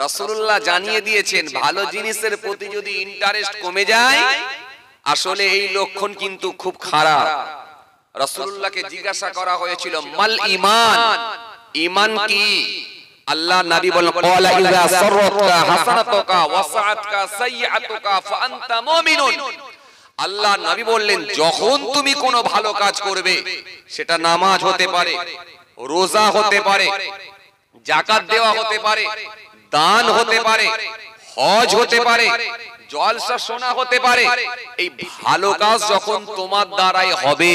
রাসূলুল্লাহ জানিয়ে দিয়েছেন ভালো জিনিসের প্রতি যদি ইন্টারেস্ট কমে যায় আসলে এই লক্ষণ কিন্তু খুব খারাপ। রাসূলুল্লাহকে জিজ্ঞাসা করা হয়েছিল মাল ঈমান, ঈমান কি? আল্লাহ নবী বলেন ক্বালা ইযা সাররাতকা হাসানাতুকা ওয়া সাআতকা সাইয়্যাতুকা ফাআনতা মুমিনুন। আল্লাহ নবী বললেন যখন তুমি কোনো ভালো কাজ করবে, সেটা নামাজ হতে পারে, রোজা হতে পারে, যাকাত দেওয়া হতে পারে, দান হতে পারে, হজ হতে পারে, জলসা শোনা হতে পারে, এই ভালো কাজ যখন তোমার দ্বারাই হবে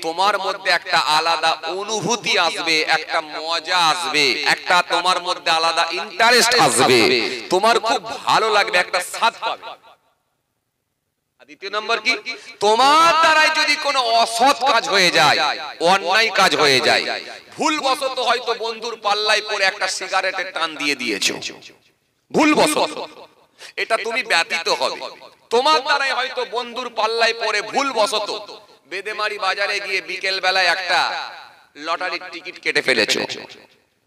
তোমার মধ্যে একটা আলাদা অনুভূতি আসবে, একটা মজা আসবে, একটা তোমার মধ্যে আলাদা ইন্টারেস্ট আসবে, তোমার খুব ভালো লাগবে, একটা স্বাদ পাবে। দ্বিতীয় নম্বর কি? তোমার দ্বারাই যদি কোনো অসৎ কাজ হয়ে যায়, অন্যায় কাজ হয়ে যায়, ভুলবশত হয়তো বন্ধুর পাল্লায় পড়ে একটা সিগারেটের টান দিয়ে দিয়েছো, ভুলবশত, এটা তুমি ব্যতীত হবে। তোমার দ্বারাই হয়তো বন্ধুর পাল্লায় পড়ে ভুলবশত বেদেমারি বাজারে গিয়ে বিকেল বেলায় একটা লটারির টিকিট কেটে ফেলেছো।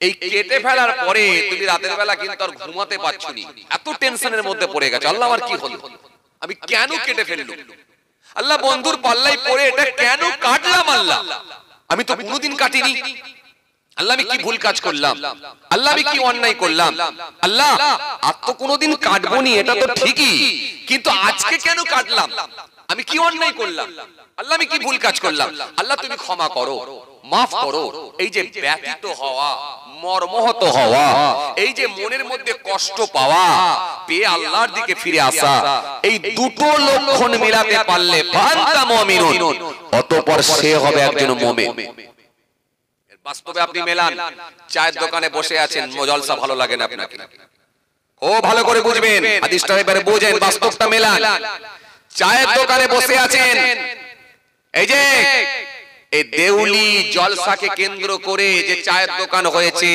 এই কেটে ফেলার পরে তুমি রাতের বেলা কিন্তু আর ঘুমাতে পারছো না, এত টেনশনের মধ্যে পড়ে গেছো, আল্লাহ আমার কি হলো, আমি কেন কেটে ফেললাম, আল্লাহ বন্ধুর পাল্লায় পড়ে এটা কেন কাটলাম, আল্লাহ আমি তো কোনোদিন কাটিনি, আল্লাহ আমি কি ভুল কাজ করলাম, আল্লাহ আমি কি অন্যায় করলাম, আল্লাহ আর তো কোনোদিন কাটবনি, এটা তো ঠিকই, কিন্তু আজকে কেন কাটলাম, আমি কি অন্যায় করলাম, আল্লাহ আমি কি ভুল কাজ করলাম, আল্লাহ তুমি ক্ষমা করো, মাফ করো। এই যে ব্যতীত হওয়া, মর্মহত হওয়া, এই যে মনের মধ্যে কষ্ট পাওয়া, পেয়ে আল্লাহর দিকে ফিরে আসা, এই দুটো লক্ষণ মিলাতে পারলে ফান্তা মুমিনুন, অতঃপর সে হবে একজন মুমিন। বাস্তবে আপনি মেলান, চায়ের দোকানে বসে আছেন, জলসা ভালো লাগে না আপনাকে, ও ভালো করে বুঝবেন, হাদিসটা এবারে বুঝেন, বাস্তবটা মেলান। চায়ের দোকানে বসে আছেন, এই যে এই দেউলি জলসাকে কেন্দ্র করে যে চায়ের দোকান হয়েছে,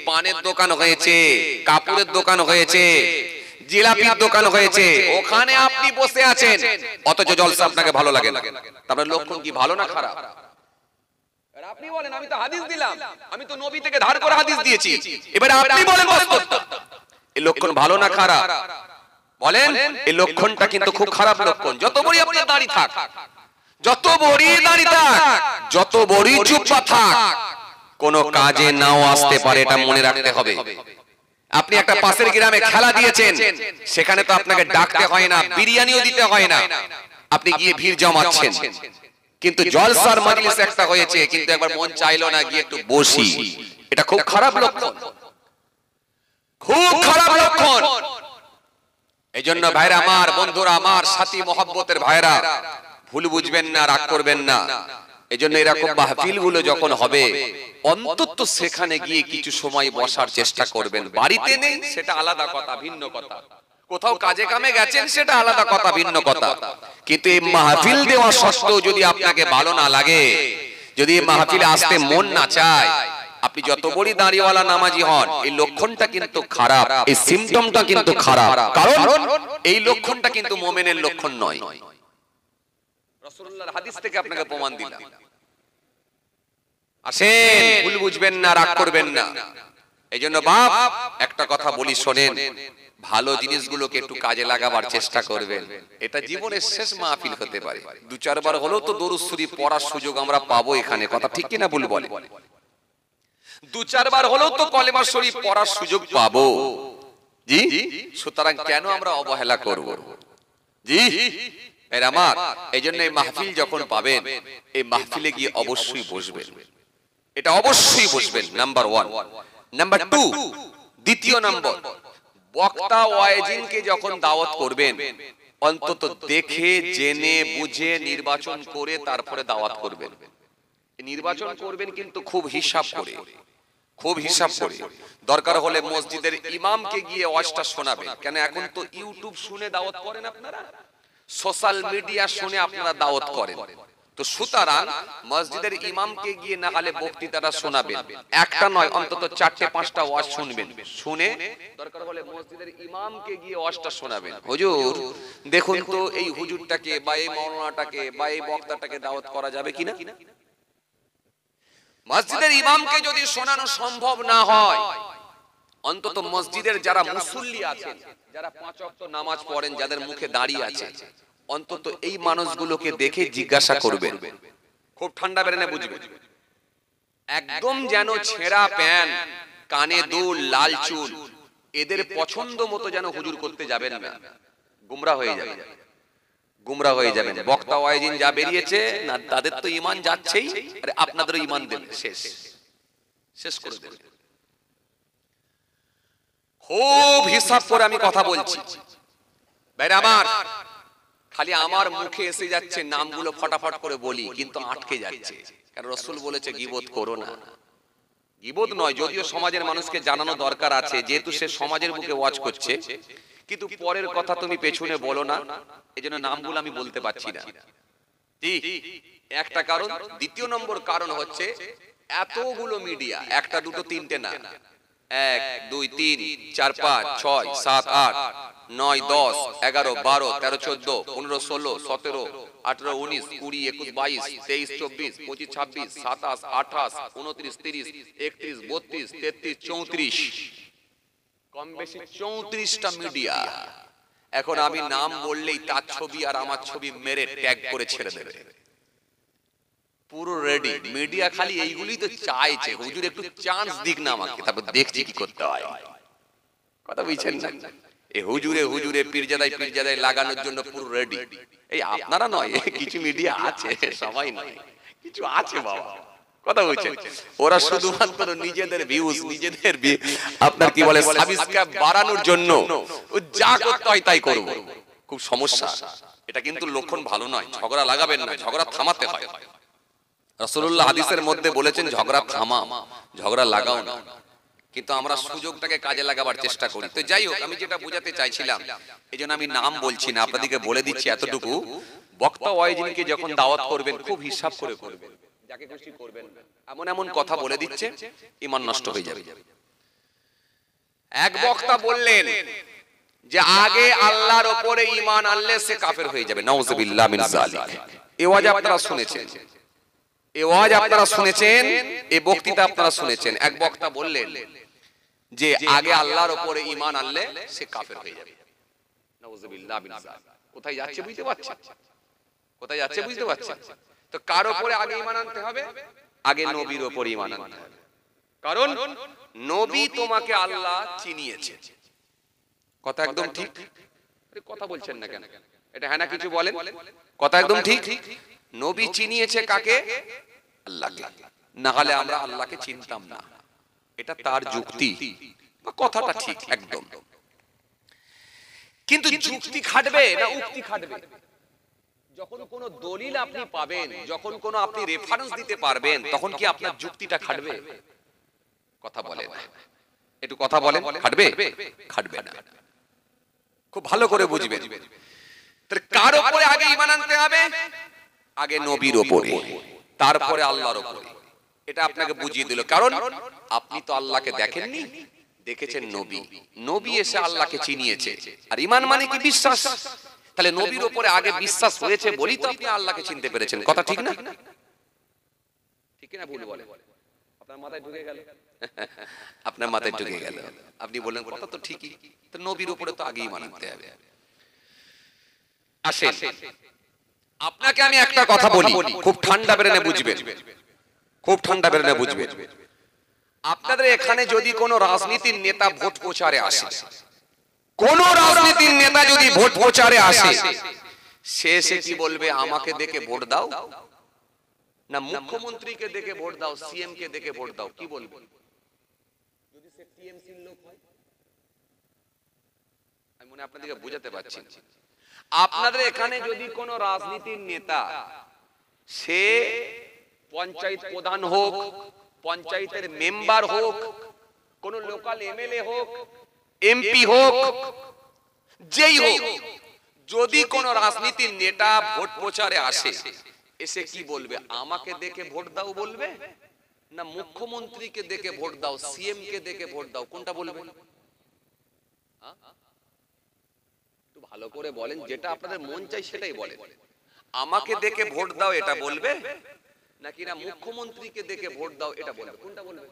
পানের দোকান হয়েছে, কাপড়ের দোকান হয়েছে, জিলাপির দোকান হয়েছে, ওখানে আপনি বসে আছেন, অথচ জলসা আপনাকে ভালো লাগে না, তারপরে লক্ষণ কি ভালো না খারাপ? আপনি বলেন, আমি তো হাদিস দিলাম, আমি তো নবী থেকে ধার করে হাদিস দিয়েছি, এবারে আপনি বলেন বাস্তবটা, এই লক্ষণ ভালো না খারাপ? বলেন, এই লক্ষণটা কিন্তু খুব খারাপ লক্ষণ। যত বড় আপনার দাড়ি থাক, যত বড় দাড়ি থাক, যত বড় জুব্বা থাক, কোন কাজে নাও আসতে পারে, এটা মনে রাখতে হবে। আপনি একটা পাশের গ্রামে খেলা দিয়েছেন, সেখানে তো আপনাকে ডাকতে হয় না, বিরিয়ানিও দিতে হয় না, আপনি গিয়ে ভিড় জমাচ্ছেন, কিন্তু জলসার মজলিস একটা হয়েছে, কিন্তু একবার মন চাইলো না গিয়ে একটু বসি, এটা খুব খারাপ লক্ষণ, খুব খারাপ লক্ষণ। এই জন্য ভাইরা আমার, বন্ধুরা আমার, সাথী মহব্বতের ভাইরা, ভুল বুঝবেন না, রাগ করবেন না। এই জন্য এরকম মাহফিল গুলো যখন হবে, অন্তত সেখানে গিয়ে কিছু সময় বসার চেষ্টা করবেন। বাড়িতে নেই সেটা আলাদা কথা, ভিন্ন কথা, কোথাও কাজে কামে গেছেন সেটা আলাদা কথা, ভিন্ন কথা, কিন্তু এই মাহফিল দেওয়া সত্ত্বেও যদি আপনাকে ভালো না লাগে, যদি এই মাহফিলে আসতে মন না চায়, আপনি যত বড় দাঁড়িওয়ালা নামাজি হন, এই লক্ষণটা কিন্তু খারাপ, এই সিম্পটমটা কিন্তু খারাপ, কারণ এই লক্ষণটা কিন্তু মুমিনের লক্ষণ নয়। রাসূলুল্লাহর হাদিস থেকে আপনাকে প্রমাণ দিলাম। আসেন, ভুল বুঝবেন না, রাগ করবেন না। এই জন্য বাপ, একটা কথা বলি শোনেন, ভালো জিনিসগুলোকে একটু কাজে লাগাবার চেষ্টা করবেন। এটা জীবনের শেষ মাহফিল হতে পারে, দু চারবার হলেও তো দরুদ শরীফ পড়ার সুযোগ আমরা পাবো এখানে, কথা ঠিক কিনা ভুল বলে, দু চারবার হলেও তো কলেমা শরীফ পড়ার সুযোগ পাবো, জি, সুতরাং কেন আমরা অবহেলা করব, জি এর আমার। এই জন্য এই মাহফিল যখন পাবেন, এই মাহফিলে গিয়ে অবশ্যই বসবেন, এটা অবশ্যই বসবেন, নাম্বার 1। নাম্বার 2, দ্বিতীয় নম্বর, বক্তা ওয়াইজিনকে যখন দাওয়াত করবেন, অন্তত দেখে জেনে বুঝে নির্বাচন করে তারপরে দাওয়াত করবেন। নির্বাচন করবেন কিন্তু খুব হিসাব করে, খুব হিসাব করে। দরকার হলে মসজিদের ইমামকে গিয়ে ওয়াজটা শোনাবেন, কেন এখন তো ইউটিউব শুনে দাওয়াত করেন আপনারা, সোশ্যাল মিডিয়া শুনে আপনারা দাওয়াত করেন, তো সুতরাং মসজিদের ইমামকে গিয়ে না হলে বক্তৃতাটা শোনাবেন, একটা নয় অন্তত 4-5টা ওয়াজ শুনবেন, শুনে দরকার হলে মসজিদের ইমামকে গিয়ে ওয়াজটা শোনাবেন, হুজুর দেখুন তো এই হুজুরটাকে বা এই মাওলানাটাকে বা এই বক্তাটাকে দাওয়াত করা যাবে কিনা। মসজিদের ইমামকে যদি শোনানো সম্ভব না হয়, অন্তত মসজিদের যারা মুসল্লি আছেন, যারা 5 ওয়াক্ত নামাজ পড়েন, যাদের মুখে দাড়ি আছে, অন্তত এই মানুষগুলোকে দেখে জিজ্ঞাসা করবেন, খুব ঠান্ডা বেরেনে বুঝবেন, একদম যেন ছেঁড়া প্যান্ট, কানে দুল, লাল চুল, এদের পছন্দ মতো যেন হুজুর করতে যাবেন না, গুমরা হয়ে যাবেন, গুমরা হয়ে যাবেন। বক্তা ওয়াইজিন যা বেরিয়েছে না, তাদের তো ঈমান যাচ্ছেই, আরে আপনাদেরও ঈমান দেবে, শেষ শেষ করে দেবে। খুব হিসাব করে আমি কথা বলছি ভাইরা আমার, খালি আমার মুখে এসে যাচ্ছে নামগুলো ফটাফট করে বলি, কিন্তু আটকে যাচ্ছে, কারণ রাসূল বলেছে গীবত করো না। গীবত নয়, যদিও সমাজের মানুষকে জানানো দরকার আছে, যেহেতু সে সমাজের মুখে ওয়াজ করছে, কিন্তু পরের কথা তুমি পেছনে বলো না, এজন্য নামগুলো আমি বলতে পারছি না। জি, একটা কারণ। দ্বিতীয় নম্বর কারণ হচ্ছে এতগুলো মিডিয়া, একটা দুটো তিনটে না, 1 2 3 4 5 6 7 8 9 10 11 12 13 14 15 16 17 18 19 20 21 22 23 24 25 26 27 28 29 30 31 32 33 34, কম বেশি 34টা মিডিয়া। এখন আমি নাম বললেই তার ছবি আর আমার ছবি মেরে ট্যাগ করে ছেড়ে দেবে, পুরো রেডি মিডিয়া। খালি এইগুলি তো চাইছে হুজুর একটু চান্স দিক না আমাকে, তারপর দেখছি কি করতে হয়। কথা বুঝছেন না? এই হুজুরে হুজুরে পীরজাদাই লাগানোর জন্য পুরো রেডি। এই আপনারা নয়, কিছু মিডিয়া আছে, সবাই নয়, কিছু আছে বাবা। কথা বুঝছেন? ওরা শুধুমাত্র নিজেদের ভিউজ, নিজেদের আপনার কি বলে সাবস্ক্রাইব বাড়ানোর জন্য ও যা করতে হয় তাই করব। খুব সমস্যা এটা, কিন্তু লক্ষণ ভালো নয়। ঝগড়া লাগাবেন না, ঝগড়া থামাতে হয়। রাসূলুল্লাহ হাদিসের মধ্যে বলেছেন ঝগড়া থামাও, ঝগড়া লাগাও না। কিন্তু আমরা সুযোগটাকে কাজে লাগাবার চেষ্টা করি। তো যাই হোক, আমি যেটা বোঝাতে চাইছিলাম, এইজন্য আমি নাম বলছি না, আপনাদেরকে বলে দিচ্ছি এতটুকু, বক্তা ওয়াইজিনকে যখন দাওয়াত করবেন খুব হিসাব করে করবেন, যাকে খুশি করবেন না। এমন এমন কথা বলে দিচ্ছে ঈমান নষ্ট হয়ে যাবে। এক বক্তা বললেন যে আগে আল্লাহর উপরে ঈমান আনলে সে কাফের হয়ে যাবে। নাউযুবিল্লাহ মিন যালিক। এই ওয়াজ আপনারা শুনেছেন, এই ওয়াজ আপনারা শুনেছেন, এই বক্তৃতা আপনারা শুনেছেন। এক বক্তা বললেন যে আগে আল্লাহর উপরে ঈমান আনলে সে কাফের হয়ে যাবে। নাউযুবিল্লাহ মিন যালিক। কোথায় যাচ্ছে বুঝতে পারছেন? কোথায় যাচ্ছে বুঝতে পারছেন? তো কার উপরে আগে ঈমান আনতে হবে? আগে নবীর উপরে ঈমান আনতে হবে। কারণ নবী তোমাকে আল্লাহ চিনিয়েছে। কথা একদম ঠিক। আরে কথা বলছেন না কেন? এটা হ্যাঁ না কিছু বলেন। কথা একদম ঠিক। নবী চিনিয়েছে কাকে? আল্লাহকে। না হলে আমরা আল্লাহকে চিনতাম না। এটা তার যুক্তি বা কথাটা ঠিক একদম। কিন্তু যুক্তি খাটবে না উক্তি খাটবে? যখন কোন দলিল আপনি পাবেন, যখন কোন আপনি রেফারেন্স দিতে পারবেন, তখন কি আপনার যুক্তিটা খাটবে? কথা বলেন, একটু কথা বলেন। খাটবে? খাটবে না। খুব ভালো করে বুঝবেন। তাহলে কার উপরে আগে ঈমান আনতে হবে? আগে নবীর উপরে, তারপরে আল্লাহর উপরে। এটা আপনাকে বুঝিয়ে দিল। কারণ আপনি তো আল্লাহকে দেখেননি, দেখেছেন নবী। নবী এসে আল্লাহকে চিনিয়েছে। আর ঈমান মানে কি? বিশ্বাস। তাহলে নবীর উপরে আগে বিশ্বাস হয়েছে বলি তো আপনি আল্লাহকে চিনতে পেরেছেন। কথা ঠিক না? ঠিক না ভুল বলে? আপনার মাথায় ঢুকে গেল? আপনার মাথায় ঢুকে গেল। আপনি বললেন কথা তো ঠিকই, তো নবীর উপরে তো আগেই মানতে হবে। আসেন, আপনাকে আমি একটা কথা বলি, খুব ঠান্ডা বেরেনে বুঝবেন, খুব ঠান্ডা বেরেনে বুঝবেন। আপনাদের এখানে যদি কোনো রাজনীতির নেতা ভোট প্রচারে আসে, কোন রাজনীতির নেতা যদি ভোট প্রচারে আসে, সে এসে কি বলবে? আমাকে দেখে ভোট দাও, না মুখ্যমন্ত্রীকে দেখে ভোট দাও, সিএম কে দেখে ভোট দাও? কি বলবে? যদি সে টিএমসির লোক হয়, আমি মনে আপনাদেরকে বোঝাতে পারছি। আপনাদের এখানে যদি কোন রাজনীতির নেতা, সে পঞ্চায়েত প্রধান হোক, পঞ্চায়েতের মেম্বার হোক, কোন লোকাল এমএলএ হোক, এমপি হোক, যেই হোক, যদি কোন রাজনীতির নেতা ভোট প্রচারে আসে, এসে কি বলবে? আমাকে দেখে ভোট দাও বলবে, না মুখ্যমন্ত্রীকে দেখে ভোট দাও, সিএম কে দেখে ভোট দাও? কোনটা বলবে? একটু ভালো করে বলেন, যেটা আপনাদের মন চাই সেটাই বলেন। আমাকে দেখে ভোট দাও এটা বলবে, নাকি না মুখ্যমন্ত্রীকে দেখে ভোট দাও এটা বলবে? কোনটা বলবে?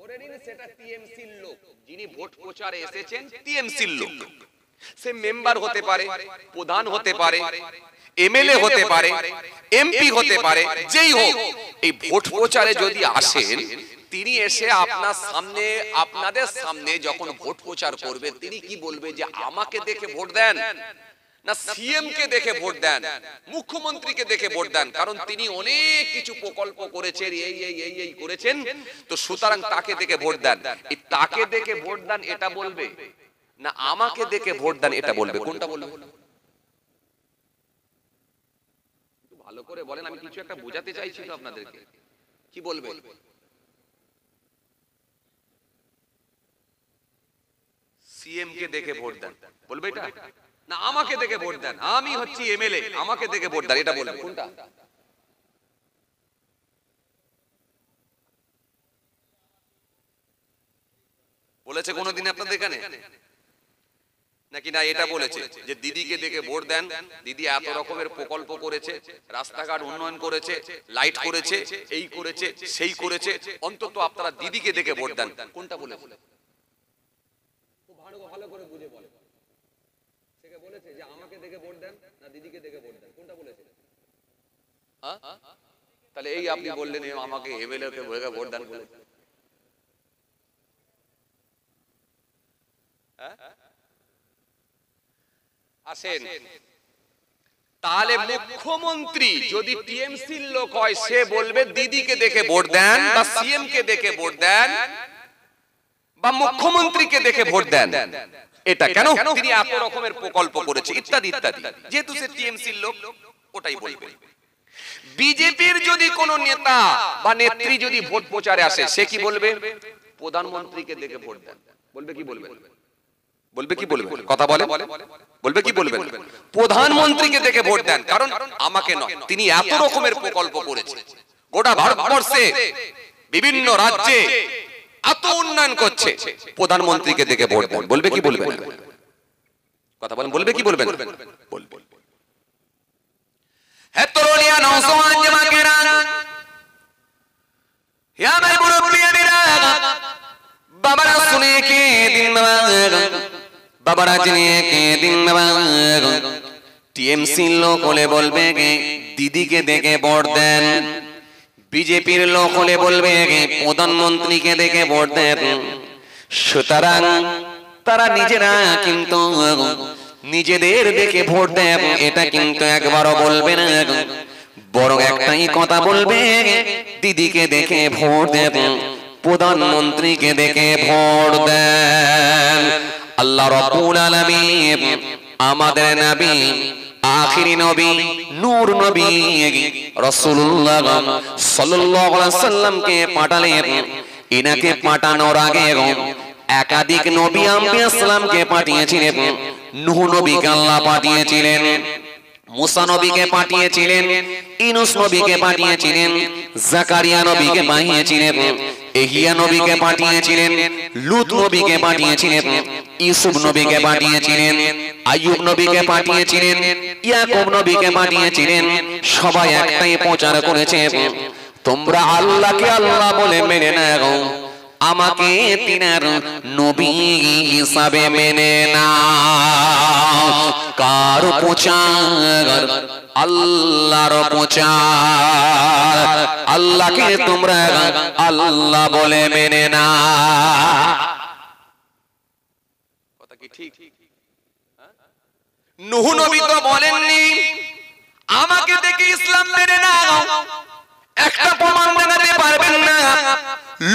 ধরে নিন সেটা টিএমসির লোক, যিনি ভোট প্রচারে এসেছেন টিএমসির লোক। সে মেম্বার হতে পারে, প্রধান হতে পারে, এমএলএ হতে পারে, এমপি হতে পারে, যেই হোক, এই ভোট প্রচারে যদি আসেন, তিনি এসে আপনার সামনে, আপনাদের সামনে যখন ভোট প্রচার করবে, তিনি কি বলবে যে আমাকে দেখে ভোট দেন, না সিএম কে দেখে ভোট দেন, মুখ্যমন্ত্রীকে দেখে ভোট দেন, কারণ তিনি অনেক কিছু প্রকল্প করেছেন, এই করেছেন, তো সুতরাং তাকে দেখে ভোট দেন। এই তাকে দেখে ভোট দেন এটা বলবে, না আমাকে দেখে ভোট দেন এটা বলবে? কোনটা বলবে? ভালো করে বলেন, আমি কিছু একটা বোঝাতে চাইছি তো আপনাদেরকে। কি বলবে? সিএম কে দেখে ভোট দেন বলবে এটা, না আমাকে দেখে ভোট দেন, আমি হচ্ছি এমএলএ, আমাকে দেখে ভোট দেন এটা বলবে? কোনটা? বলেছে কোনদিন আপনাদের এখানে? নাকি না এটা বলেছে যে দিদিকে দেখে ভোট দেন, দিদি এত রকমের প্রকল্প করেছে, রাস্তাঘাট উন্নয়ন করেছে, লাইট করেছে, এই করেছে, সেই করেছে, অন্তত আপনারা দিদিকে দেখে ভোট দেন? কোনটা বলেছে? খুব ভালো করে বুঝে বলেন। সেকে বলেছে যে আমাকে দেখে ভোট দেন, না দিদিকে দেখে ভোট দেন? কোনটা বলেছে? তাহলে এই আপনি বললেন আমাকে এমএলএ কে ভোট দেন বলেছে। আসেন, তাহলে মুখ্যমন্ত্রী যদি টিএমসির লোক হয়, সে বলবে দিদিকে দেখে ভোট দেন, বা সিএম কে দেখে ভোট দেন, বা মুখ্যমন্ত্রীকে দেখে ভোট দেন। এটা কেন? তিনি এত রকমের প্রকল্প করেছে ইত্যাদি ইত্যাদি, যেহেতু সে টিএমসির লোক ওটাই বলবে। বিজেপির যদি কোন নেতা বা নেত্রী যদি ভোট প্রচারে আসে, সে কি বলবে? প্রধানমন্ত্রীকে দেখে ভোট দেন বলবে। কি বলবে? বলবে কি বলবে? কথা বলে, বলবে কি বলবেন? প্রধানমন্ত্রীকে দেখে ভোট দেন, কারণ আমাকে নয়, তিনি এত রকমের প্রকল্প করেছে, গোটা ভারতবর্ষে বিভিন্ন রাজ্যে এত উন্নয়ন করছে, প্রধানমন্ত্রীকে দেখে ভোট দেন। বলবে কি বলবেন? কথা বলেন, বলবে কি বলবেন? বলবে। है तोलिया नौजवान जमा के रान या मैं मुरब्बिया मेरा बाबरा सुने के दिन बाबरा जने के दिन टीएमसी लोग होले बोलबे के दीदी के देखे वोट देन, बीजेपी लोग होले बोलबे के प्रधानमंत्री के देखे वोट देन। সুতরাং তারা নিজেরা কিন্তু নিজেদের দেখে ভোট দেন, এটা কিন্তু একবারও বলবে না, বরং একটাই কথা বলবে, দিদিকে দেখে ভোট দেন, প্রধানমন্ত্রীকে দেখে ভোট দেন। আল্লাহ রাব্বুল আলামিন আমাদের নবী, আখিরি নবী, নূর নবী রাসূলুল্লাহ সাল্লাল্লাহু আলাইহি সাল্লামকে পাঠালেন। ইনাকে পাঠানোর আগে একাধিক নবী আম্বিয়া সালামকে পাঠিয়েছিলেন। নূহ নবীকে আল্লাহ পাঠিয়েছিলেন, মুসা নবীকে পাঠিয়েছিলেন, ইউনূস নবীকে পাঠিয়েছিলেন, জাকারিয়া নবীকে পাঠিয়েছিলেন, ইহইয়া নবীকে পাঠিয়েছিলেন, লূত নবীকে পাঠিয়েছিলেন, ইউসুফ নবীকে পাঠিয়েছিলেন, আইয়ুব নবীকে পাঠিয়েছিলেন, ইয়াকুব নবীকে পাঠিয়েছিলেন। সবাই একটাই প্রচার করেছে, তোমরা আল্লাহকে আল্লাহ বলে মেনে নাও, আমাকে তিনার নবী হিসাবে মেনে নাও। কার প্রচার? আল্লাহর প্রচার। আল্লাহকে তোমরা আল্লাহ বলে মেনে নাও। কথা কি ঠিক? নূহ নবী তো বলেননি আমাকে দেখে ইসলাম মেনে নাও, একটা প্রমাণ দেখাতে পারবেন না।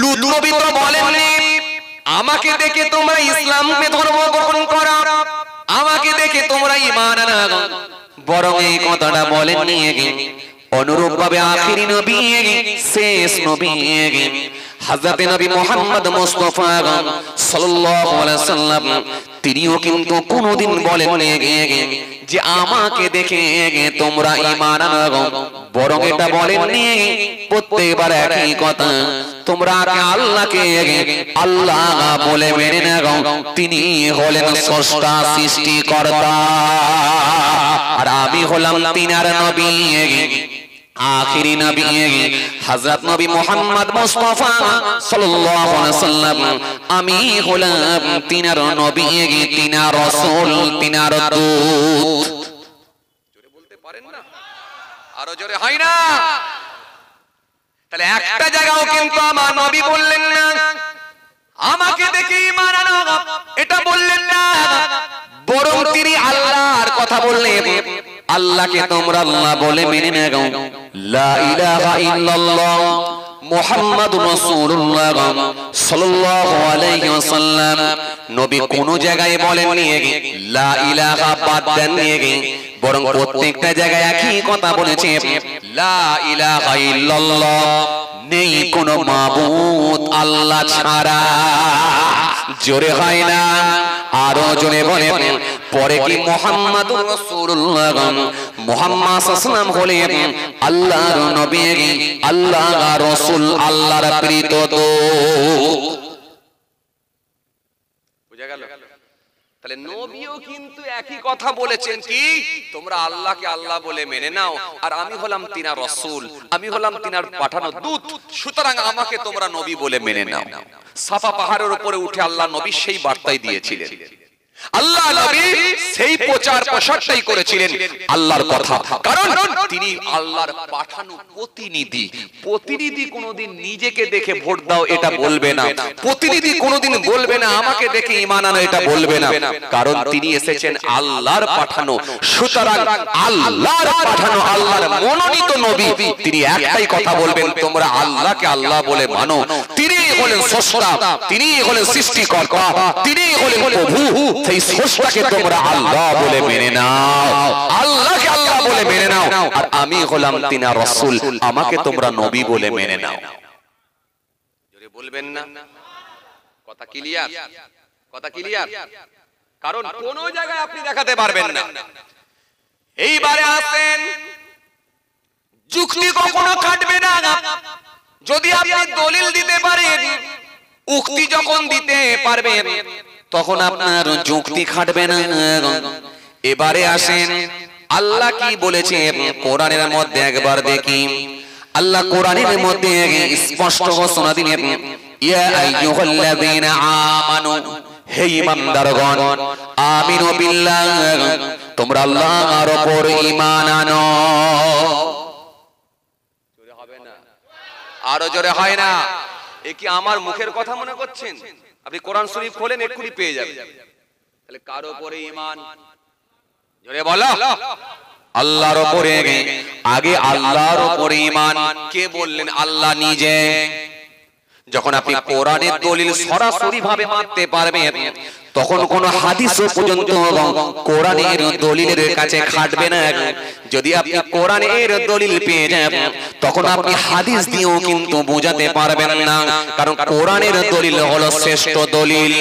লূত নবী তো বলেননি আমাকে দেখে তোমরা ইসলামে ধর্ম গ্রহণ করো, আমাকে দেখে তোমরা ঈমান আনো, বরং এই কথাটা বলেননি। অনুরূপ ভাবে আখিরি নবী, শেষ নবী হযরত নবী মুহাম্মদ মুস্তাফা সাল্লাল্লাহু আলাইহি সাল্লাম, তিনিও কিন্তু কোনদিন বলেননি যে আমাকে দেখে তোমরা ঈমান আনো, বরং এটা বলেননি প্রত্যেকবার একই কথা, তোমরা আল্লাহকে আল্লাহ বলে মেনে নাও, তিনি হলেন স্রষ্টা, সৃষ্টিকর্তা, আর আমি হলাম তিনার নবী। आखिरी नबी हजरत नबी मोहम्मद मुस्तफा सल्लल्लाहु अलैहि वसल्लम आमी हलाम तिनार नबी तिनार রাসূল तिनार दूत জোরে বলতে পারেন না আরো জোরে হয় না তাহলে একটা জায়গাও কিন্তু আমার নবী বললেন না আমাকে দেখে ঈমান আনো এটা বললেন না বরং তিনি আল্লাহর কথা বললেন আল্লাহকে তোমরা আল্লাহ বলে মেনে নাও লা ইলাহা ইল্লাল্লাহ মুহাম্মাদুর রাসূলুল্লাহ সাল্লাল্লাহু আলাইহি ওয়াসাল্লাম নবী কোন জায়গায় বলেননি লা ইলাহা বাদ দেননি বরং প্রত্যেকটা জায়গায় একই কথা বলেছে লা ইলাহা ইল্লাল্লাহ নেই কোনো মাবুদ আল্লাহ ছাড়া জোরে হয় না আরো জোরে বলে পরে কি মুহাম্মাদুর রাসূলুল্লাহ মুহাম্মদ সাল্লাল্লাহু আলাইহি ওয়াসাল্লাম হলেন আল্লাহর নবী আল্লাহর রাসূল আল্লাহর প্রিয় দূত বুঝা গেল তাহলে নবীও কিন্তু একই কথা বলেছেন কি তোমরা আল্লাহকে আল্লাহ বলে মেনে নাও আর আমি হলাম তিনার রাসূল আমি হলাম তিনার পাঠানো দূত সুতরাং আমাকে তোমরা নবী বলে মেনে নাও সাফা পাহাড়ের উপরে উঠে আল্লাহ নবী সেই বার্তাই দিয়েছিলেন আল্লাহ নবী সেই প্রচার প্রসারটাই করেছিলেন আল্লাহর কথা কারণ তিনি আল্লাহর পাঠানো প্রতিনিধি প্রতিনিধি কোনোদিন নিজেকে দেখে ভোট দাও এটা বলবে না প্রতিনিধি কোনোদিন বলবে না আমাকে দেখে ঈমান আনো এটা বলবে না কারণ তিনি এসেছেন আল্লাহর পাঠানো সুতরাং আল্লাহর পাঠানো আল্লাহর মনোনীত নবী তিনি একটাই কথা বলবেন তোমরা আল্লাহকে আল্লাহ বলে মানো তিনিই হলেন স্রষ্টা তিনিই হলেন সৃষ্টিকর্তা তিনিই হলেন প্রভু সেই স্রষ্টাকে তোমরা আল্লাহ বলে মেনে নাও আল্লাহকে আল্লাহ বলে মেনে নাও আর আমি হলাম তিনার রাসূল আমাকে তোমরা নবী বলে মেনে নাও জোরে বলবেন না কথা ক্লিয়ার কথা ক্লিয়ার কারণ কোন জায়গায় আপনি দেখাতে পারবেন না এইবারে আসেন যুক্তি কখনো কাটবে না যদি আপনি দলিল দিতে পারেন উক্তি যখন দিতে পারবেন তখন আপনার যুক্তি খাটবে না এবারে আসেন আল্লাহ কি বলেছে কোরআনের মধ্যে একবার দেখি আল্লাহ কোরআনের মধ্যে স্পষ্ট ঘোষণা দিলেন ইয়া আইয়ুহাল্লাযীনা আমানু হে ঈমানদারগণ আমিনু বিল্লাহ তোমরা আল্লাহর উপর ঈমান আনো জোরে হবে না আরো জোরে হয় না এ কি আমার মুখের কথা মনে করছেন আপনি কোরআন শরীফ খোলেন এক্ষুনি পেয়ে যাবেন তাহলে কার উপরে ঈমান জোরে বলো আল্লাহর উপরে আগে আল্লাহর উপরে ঈমান কে বললেন আল্লাহ নিজে যখন আপনি কোরআনের দলিল সরাসরি ভাবে মানতে পারবেন তখন কোন হাদিসও পর্যন্ত কোরআনের দলিলের কাছে খাটবে না যদি আপনি কোরআনের দলিল পেয়ে যান তখন আপনি হাদিস দিয়েও কিন্তু বোঝাতে পারবেন না কারণ কোরআনের দলিল হলো শ্রেষ্ঠ দলিল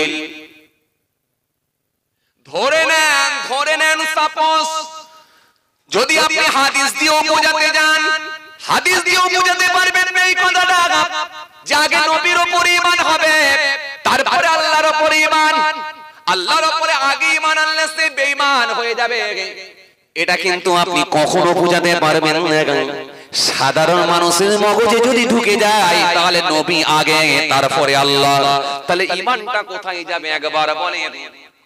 ধরে নেন সাপোজ যদি আপনি হাদিস দিয়েও বোঝাতে যান হাদিস দিয়েও বোঝাতে পারবেন না এই কথাটা যে আগে নবীর উপর ঈমান হবে তারপরে আল্লাহর উপর ঈমান আল্লাহর উপরে আগে ঈমান আনলে সে বেঈমান হয়ে যাবে এটা কিন্তু আপনি কখনো বোঝাতে পারবেন না সাধারণ মানুষের মগজে যদি ঢুকে যায় তাহলে নবী আগে তারপরে আল্লাহ তাহলে ঈমানটা কোথায় যাবে একবার বলেন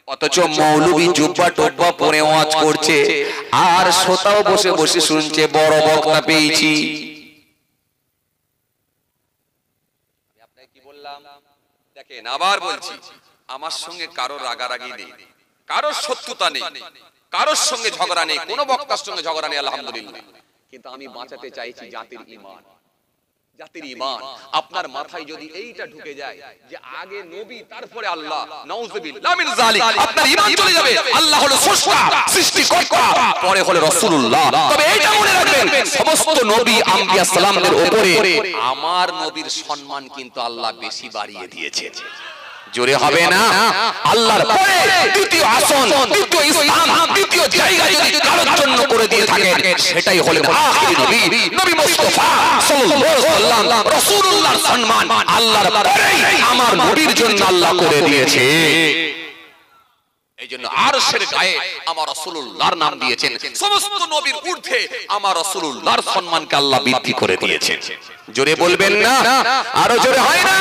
অথচ মৌলবী জুব্বা টুব্বা পরে ওয়াজ করছে আর শ্রোতাও বসে বসে শুনছে বড় বক্তা পেয়েছি আপনাকে কি বললাম দেখেন আবার বলছি আমার সঙ্গে কারো রাগারাগি নেই কারো শত্রুতা নেই কারোর সঙ্গে ঝগড়া নেই কোন বক্তার সঙ্গে ঝগড়া নেই আলহামদুলিল্লাহ কিন্তু আমি বাঁচাতে চাইছি জাতির ঈমান জাতির ঈমান আপনার মাথায় যদি এইটা ঢুকে যায় যে আগে নবী তারপরে আল্লাহ নাউযুবিল্লাহ মিন যালিক আপনার ঈমান চলে যাবে আল্লাহ হলো স্রষ্টা সৃষ্টিকর্তা পরে হলো রাসূলুল্লাহ তবে এইটা মনে রাখবেন সমস্ত নবী আম্বিয়া সালামদের উপরে আমার নবীর সম্মান কিন্তু আল্লাহ বেশি বাড়িয়ে দিয়েছে জোরে হবে না আল্লাহর পরে দ্বিতীয় আসন দ্বিতীয় স্থান দ্বিতীয় জায়গা যদি কারোর জন্য করে দিয়ে থাকেন সেটাই হলেন আখির নবী নবী মুস্তাফা সাল্লাল্লাহু আলাইহি ওয়াসাল্লাম রাসূলুল্লাহর সম্মান আল্লাহর পরেই আমার নবীর জন্য আল্লাহ করে দিয়েছে এইজন্য আরশের গায়ে আমার রাসূলুল্লাহর নাম দিয়েছেন। সমস্ত নবীর ঊর্ধ্বে আমার রাসূলুল্লাহর সম্মানকে আল্লাহ বৃদ্ধি করে দিয়েছেন। জোরে বলবেন না, আরো জোরে হয় না?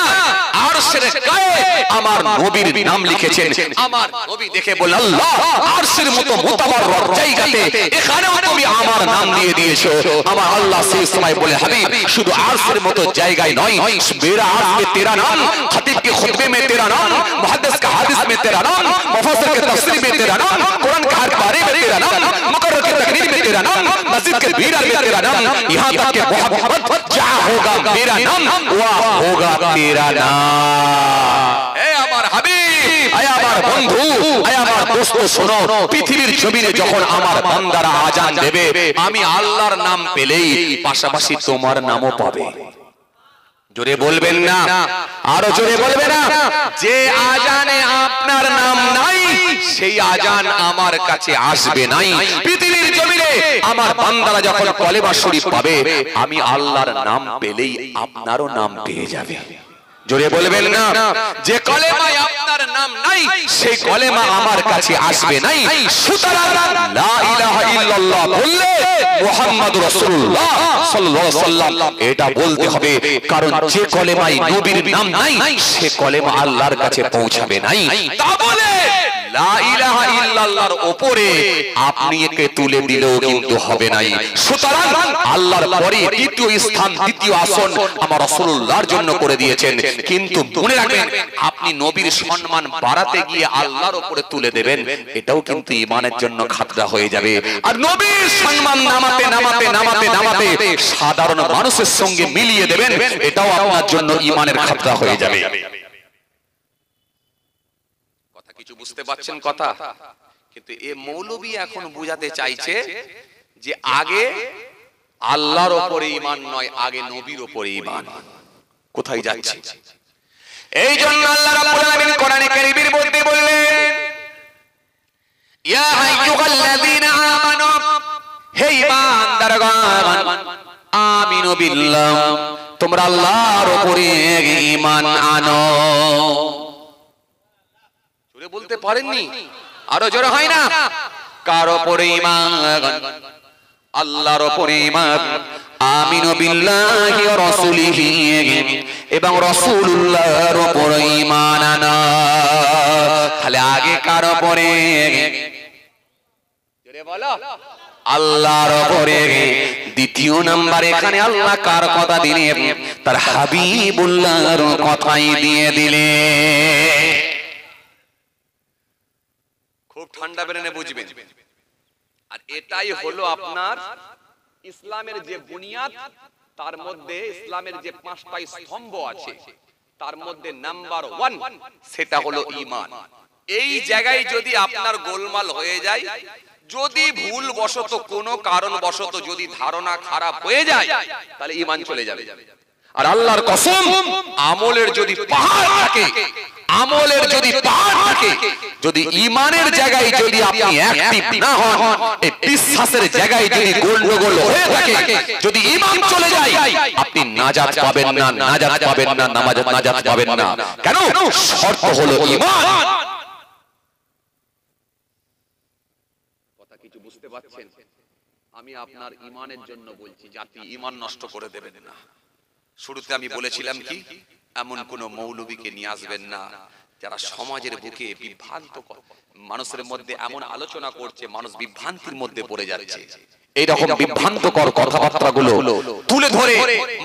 আরশের গায়ে আমার নবীর নাম লিখেছেন। আমার নবী দেখে বলে, আল্লাহ আরশের মতো মুতাবাররক জায়গাতে এখানেও তুমি আমার নাম দিয়ে দিয়েছো। আমার আল্লাহ সেই সময় বলে, হাবিব শুধু আরশের মতো জায়গায় নয়, মেরা আরশ में तेरा नाम, खतीब के खुतबे में तेरा नाम, मुहद्दिस का हादिस में तेरा नाम, मुफस्सिर के तफसीर में तेरा नाम, कुरान के हर पारे में तेरा नाम, मुकर्रर के तकरीर में तेरा नाम, मस्जिद के मीनार में तेरा नाम, यहाँ तक के मोहब्बत जहाँ होगा मेरा नाम वहाँ होगा तेरा नाम। ए আমার হাবিব, আয় আমার বন্ধু, আয় আমার দোস্ত, শোনো, পৃথিবীর জমিনে যখন আমার বান্দারা আজান দেবে, আমি আল্লাহর নাম পেলেই পাশাপাশি তোমার নামও পাবে। জোরে বলবেন না, আরো জোরে বলবে না? যে আজানে আপনার নাম নাই সেই আজান আমার কাছে আসবে নাই। পৃথিবীর জমিনে আমার বান্দারা যখন কলেমা শরীফ পাবে, আমি আল্লাহর নাম পেলেই আপনারও নাম পেয়ে যাবে। জোরে বলবেন না? যে কলেমায় আপনার নাম নাই সেই কলেমা আমার কাছে আসবে নাই। সুতরাং লা ইলাহা ইল্লাল্লাহ বললে মুহাম্মাদুর রাসূলুল্লাহ সাল্লাল্লাহু আলাইহি ওয়াসাল্লাম এটা বলতে হবে, কারণ যে কলেমায় নবীর নাম নাই সে কলেমা আল্লাহর কাছে পৌঁছাবে নাই। তা বলে লা ইলাহা ইল্লাল্লাহর উপরে আপনি একে তুলে দিলেও কিন্তু হবে নাই। সুতরাং আল্লাহর পরে দ্বিতীয় স্থান, দ্বিতীয় আসন আমার রাসূলুল্লাহর জন্য করে দিয়েছেন। কিন্তু মনে রাখবেন, আপনি নবীর সম্মান বাড়াতে গিয়ে আল্লাহর উপরে তুলে দেবেন, এটাও কিন্তু ঈমানের জন্য খাতরা হয়ে যাবে। আর নবীর সম্মান নামাতে নামাতে নামাতে নামাতে সাধারণ মানুষের সঙ্গে মিলিয়ে দেবেন, এটাও আপনার জন্য ঈমানের খাতরা হয়ে যাবে। কিছু বুঝতে পারছেন কথা? কিন্তু এ মৌলবী এখন বুঝাতে চাইছে যে আগে আল্লাহর উপরে ঈমান নয়, আগে নবীর উপরে ঈমান। কোথায় যাচ্ছে? এই জন্য আল্লাহ রাব্বুল আলামিন কোরআনে কারীমের মধ্যে বললেন, ইয়া আইয়ুহাল্লাযীনা আমানু, হে ঈমানদারগণ, আমিনু বিল্লাহ, তোমরা আল্লাহর উপরে ঈমান আনো। বলতে পারেননি? আরো জোরে হয় না? কার উপরে ঈমান? আল্লাহর উপরে ঈমান। আমিনু বিল্লাহি ওয়া রাসূলিহি, এবং রাসূলুল্লাহর উপরে ঈমান আনা। তাহলে আগে কার উপরে? জোরে বলো। আল্লাহর উপরে। দ্বিতীয় নাম্বার এখানে আল্লাহ কার কথা দিলেন? তার হাবিবুল্লাহর কথাই দিয়ে দিলেন। খুব ঠান্ডা বেরেনে বুঝবেন। আর এটাই হলো আপনার ইসলামের যে বুনিয়াদ, তার মধ্যে ইসলামের যে 5টা স্তম্ভ আছে তার মধ্যে নাম্বার 1 সেটা হলো ঈমান। এই জায়গায় যদি আপনার গোলমাল হয়ে যায়, যদি ভুল বশত কোনো কারণ বশত যদি ধারণা খারাপ হয়ে যায়, তাহলে ঈমান চলে যাবে। আর আল্লাহর কসম, আমলের যদি পাহাড় থাকে, আমলের যদি পাহাড় থাকে, যদি ঈমানের জায়গায় যদি আপনি অ্যাক্টিভ না হন, এই বিশ্বাসের জায়গায় যদি গোলমাল হয়ে থাকে, যদি ঈমান চলে যায়, আপনি নাজাত পাবেন না, নাজাত পাবেন না, নাজাত পাবেন না। কেন? শর্ত হলো ঈমান। কথা কিছু বুঝতে পারছেন? আমি আপনার ঈমানের জন্য বলছি, জাতি ঈমান নষ্ট করে দেবেন না। শুরুতে আমি বলেছিলাম কি, এমন কোন মৌলবীকে নিয়ে আসবেন না যারা সমাজের বুকে বিভ্রান্ত মানুষের মধ্যে এমন আলোচনা করছে, মানুষ বিভ্রান্তির মধ্যে পড়ে যাচ্ছে। এইরকম বিভ্রান্তকর কথাবার্তাগুলো তুলে ধরে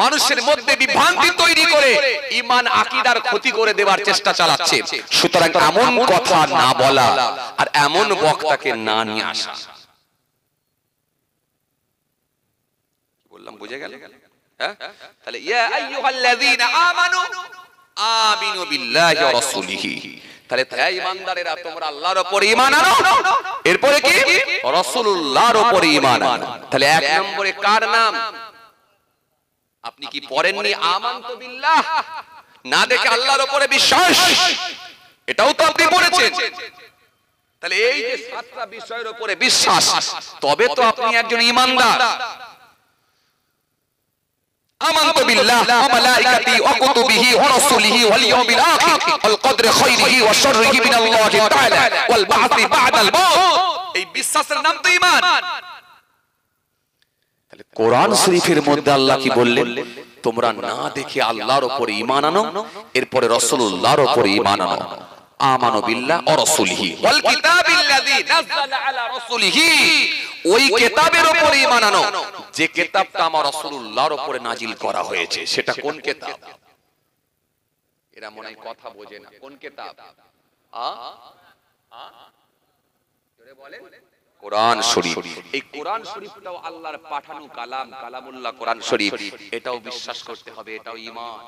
মানুষের মধ্যে বিভ্রান্তি তৈরি করে ঈমান আকীদার ক্ষতি করে দেওয়ার চেষ্টা চালাচ্ছে। সুতরাং এমন কথা না বলা আর এমন বক্তাকে না নিয়ে আসা। বললাম বুঝে গেল? তাহলে ইয়া আইয়ুহাল্লাযীনা আমানু আমিনু বিল্লাহি ওয়া রাসূলিহি, তাহলে হে ঈমানদারেরা তোমরা আল্লাহর উপর ঈমান আনো, এরপরে কি? রাসূলুল্লাহর উপর ঈমান আনো। তাহলে এক নম্বরে কার নাম? আপনি কি পড়েননি আমানতু বিল্লাহ? না দেখে আল্লাহর উপরে বিশ্বাস, এটাও তো আপনি পড়েছেন। তাহলে এই যে 7টা বিষয়ের উপরে বিশ্বাস, তবে তো আপনি একজন ঈমানদার। আমানতু বিল্লাহ ওয়া মালাইকাতিহি ওয়া কুতুবিহি ওয়া রাসূলিহি ওয়াল ইয়াউমিল আখির ওয়াল কদরি খাইরিহি ওয়া শাররিহি মিনাল্লাহি তাআলা ওয়াল বা'থি বা'দাল মাউত। এই বিশ্বাসের নাম তো ঈমান। তাহলে কোরআন শরীফের মধ্যে আল্লাহ কি বললেন? তোমরা না দেখে আল্লাহর উপরে ঈমান আনো, এরপরে রাসূলুল্লাহর উপরে ঈমান আনো। আমানু বিল্লাহ ওয়া রাসূলিহি ওয়াল কিতাবিল্লাযী নাযালা আলা রাসূলিহি, ওই কিতাবের উপরে ঈমান আনো যে কিতাবটা আমার রাসূলুল্লাহর উপরে নাজিল করা হয়েছে। সেটা কোন কিতাব? এরা মনে হয় কথা বোঝে না। কোন কিতাব? জোরে বলেন। কোরআন শরীফ। এই কোরআন শরীফটাও আল্লাহর পাঠানো কালাম, কালামুল্লাহ কোরআন শরীফ। এটাও বিশ্বাস করতে হবে, এটাও ঈমান।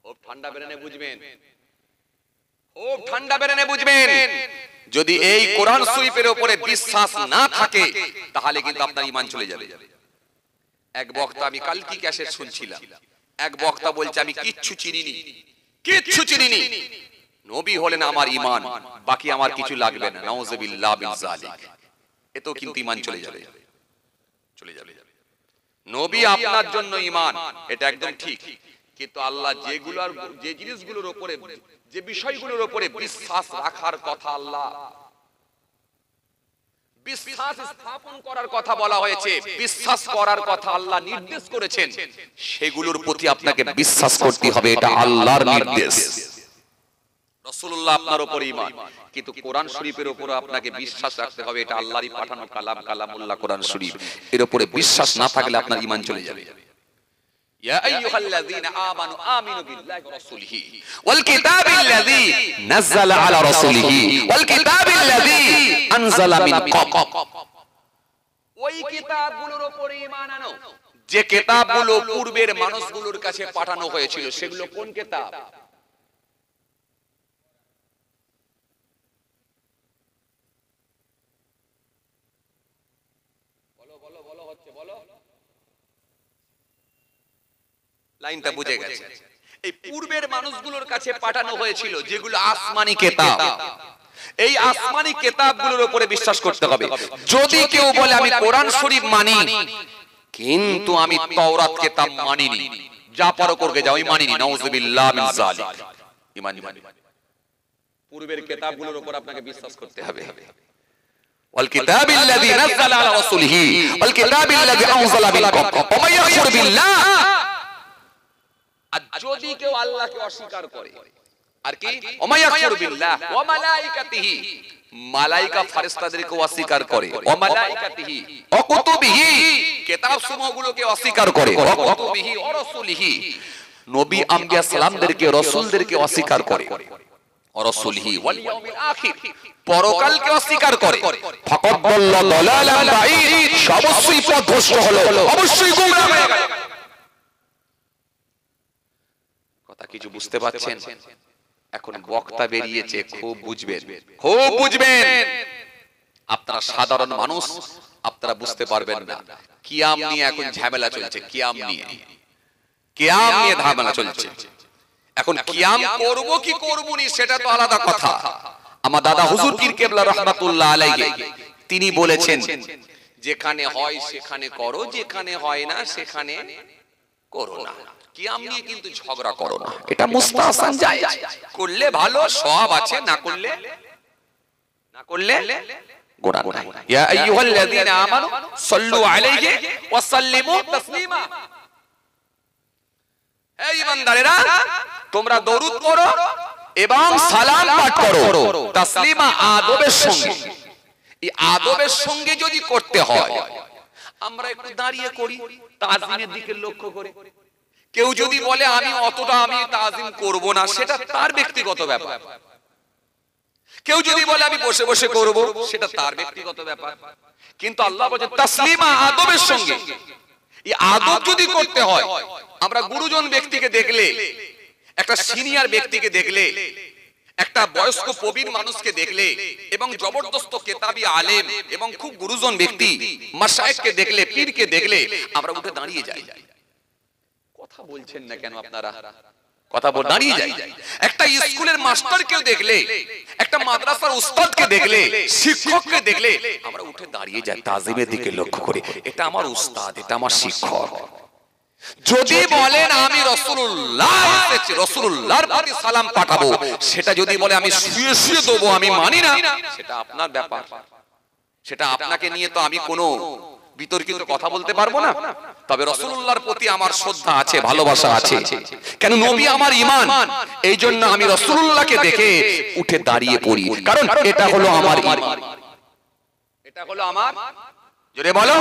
খুব ঠান্ডা বেরেনে বুঝবেন, খুব ঠান্ডা বেরেনে বুঝবেন। যদি এই কোরআন শরীফের উপরে বিশ্বাস না থাকে তাহলে কিন্তু আপনার ঈমান চলে যাবে। এক বক্তা, আমি কালকে ক্যাসেট শুনছিলাম, এক বক্তা বলছে আমি কিচ্ছু চিনিনি, কিচ্ছু চিনিনি, নবী হলেন আমার ঈমান, বাকি আমার কিছু লাগবে না। নাউযুবিল্লাহ মিন যালিক। এতেও কিন্তু ঈমান চলে যাবে, চলে যাবে। নবী আপনার জন্য ঈমান, এটা একদম ঠিক। কিন্তু আল্লাহ যেগুলোর, যে জিনিসগুলোর উপরে, যে বিষয়গুলোর উপরে বিশ্বাস রাখার কথা, আল্লাহ বিশ্বাস স্থাপন করার কথা বলা হয়েছে, বিশ্বাস করার কথা আল্লাহ নির্দেশ করেছেন, সেগুলোর প্রতি আপনাকে বিশ্বাস করতে হবে, এটা আল্লাহর নির্দেশ। রাসূলুল্লাহ আপনার উপর ঈমান, কিন্তু কোরআন শরীফের উপর আপনাকে বিশ্বাস রাখতে হবে, এটা আল্লাহরই পাঠানো কালাম, কালামুল্লাহ কোরআন শরীফ। এর উপরে বিশ্বাস না থাকলে আপনার ঈমান চলে যাবে। ইয়া আইয়ুহাল্লাযীনা আমানু আমিনু বিল্লাহি ওয়া রাসূলিহি ওয়াল কিতাবিল্লাযী নাযালা আলা রাসূলিহি ওয়াল কিতাবিল্লাযী আনজালা মিন ক্বাব। ওই কিতাবগুলোর উপর ঈমান আনো যে কিতাবগুলো পূর্বের মানুষগুলোর কাছে পাঠানো হয়েছিল। সেগুলো কোন কিতাব? বলো বলো বলো, হচ্ছে বলো, লাইনটা বুঝে গেছে। এই পূর্বের মানুষগুলোর কাছে পাঠানো হয়েছিল যেগুলো আসমানি কিতাব। এই আসমানি কিতাবগুলোর উপরে বিশ্বাস করতে হবে। যদি কেউ বলে আমি কোরআন শরীফ মানি কিন্তু আমি তাওরাত কিতাব মানিনি, যা পারো করবে যাও, আমি মানিনি, নাউযুবিল্লাহ মিন যালিক, ঈমান জানি। পূর্বের কিতাবগুলোর উপর আপনাকে বিশ্বাস করতে হবে। ওয়াল কিতাবিল্লাযী নাযালা আলা রাসূলিহি ওয়াল কিতাবিল্লাযী আনজালা মিন ক্বাব ওয়া মান ইয়াকফুর বিল্লাহ। আর যদি কেউ আল্লাহকে অস্বীকার করে, আর কি, ওয়া ইয়াকফুর বিল্লাহ ওয়া মালাইকাতিহি, মালায়েকা ফেরেশতাদেরকে অস্বীকার করে, ওয়া মালাইকাতিহি ওয়া কুতুবিহি, কিতাব সমূহগুলোকে অস্বীকার করে, ওয়া কুতুবিহি ওয়া রাসূলিহি, নবী আম্বিয়া সালামদেরকে, রাসূলদেরকে অস্বীকার করে, ওয়া রাসূলিহি ওয়াল ইয়াউমিল আখির, পরকালকে অস্বীকার করে, ফাকাদ দাল্লা দালালান বাঈদ, অবশ্যই পথভ্রষ্ট হলো, অবশ্যই গোমরাহ হয়ে গেল। কথা কিছু বুঝতে পারছেন? এখন বক্তা বেরিয়েছে, খুব বুঝবেন, খুব বুঝবেন। আপনারা সাধারণ মানুষ, আপনারা বুঝতে পারবেন না। কিয়াম নিয়ে এখন ঝামেলা চলছে, কিয়াম নিয়ে, কিয়াম নিয়ে ঝামেলা চলছে। এখন কিয়াম করব কি করব না সেটা তো আলাদা কথা। আমার দাদা হুজুর পীর কেবলা রাহমাতুল্লাহ আলাইহি তিনি বলেছেন, যেখানে হয় সেখানে করো, যেখানে হয় না সেখানে করো না। কিয়াম নিয়ে কিন্তু ঝগড়া করো না, এটা মুস্তাহসান জায়েজ। করলে ভালো, সওয়াব আছে, না করলে গুনাহ নাই। ইয়া আইয়ুহাল্লাযীনা আমানু সাল্লু আলাইহি ওয়া সাল্লিমু তাসলিমা। হে ঈমানদারেরা, তোমরা দরুদ পড়ো এবং সালাম পাঠ করো, তাসলিমা, আদবের সঙ্গে। এই আদবের সঙ্গে যদি করতে হয়, আমরা একটু দাঁড়িয়ে করি তাজিমের দিকে লক্ষ্য করে। কেউ যদি বলে আমি অতটা আমি তাজিম করব না, সেটা তার ব্যক্তিগত ব্যাপার। কেউ যদি বলে আমি বসে বসে করব, সেটা তার ব্যক্তিগত ব্যাপার। কিন্তু আল্লাহ বলেন তাসলিমা, আদবের সঙ্গে। এই আদব যদি করতে হয়, আমরা গুরুজন ব্যক্তিকে দেখলে, একটা সিনিয়র ব্যক্তিকে দেখলে, একটা বয়স্ক প্রবীণ মানুষকে দেখলে, এবং জবরদস্ত কেতাবি আলেম এবং খুব গুরুজন ব্যক্তি মাশায়েখকে দেখলে, পীরকে দেখলে আমরা উঠে দাঁড়িয়ে যাই। কথা বলছেন না কেন আপনারা? কথা বল, দাঁড়িয়ে যাই। একটা স্কুলের মাস্টারকেও দেখলে, একটা একটা মাদ্রাসার উস্তাদকে দেখলে, শিক্ষককে দেখলে আমরা উঠে দাঁড়িয়ে যাই, তাজিমের দিকে লক্ষ্য করি, এটা আমার উস্তাদ, এটা আমার শিক্ষক। যদি বলেন আমি রাসূলুল্লাহ এসেছি, রাসূলুল্লাহর প্রতি সালাম পাঠাবো, সেটা যদি বলে আমি শুয়ে শুয়ে দেবো, আমি মানি না, সেটা আপনার ব্যাপার। সেটা আপনাকে নিয়ে তো আমি কোনো বিতর্কিত কথা বলতে পারবো না। তবে রাসূলুল্লাহর প্রতি আমার শ্রদ্ধা আছে, ভালোবাসা আছে, কেন নবী আমার ঈমান। এই জন্য আমি রাসূলুল্লাহকে দেখে উঠে দাঁড়িয়ে পড়ি, কারণ এটা হলো আমার ঈমান। এটা হলো আমার, জোরে বলো,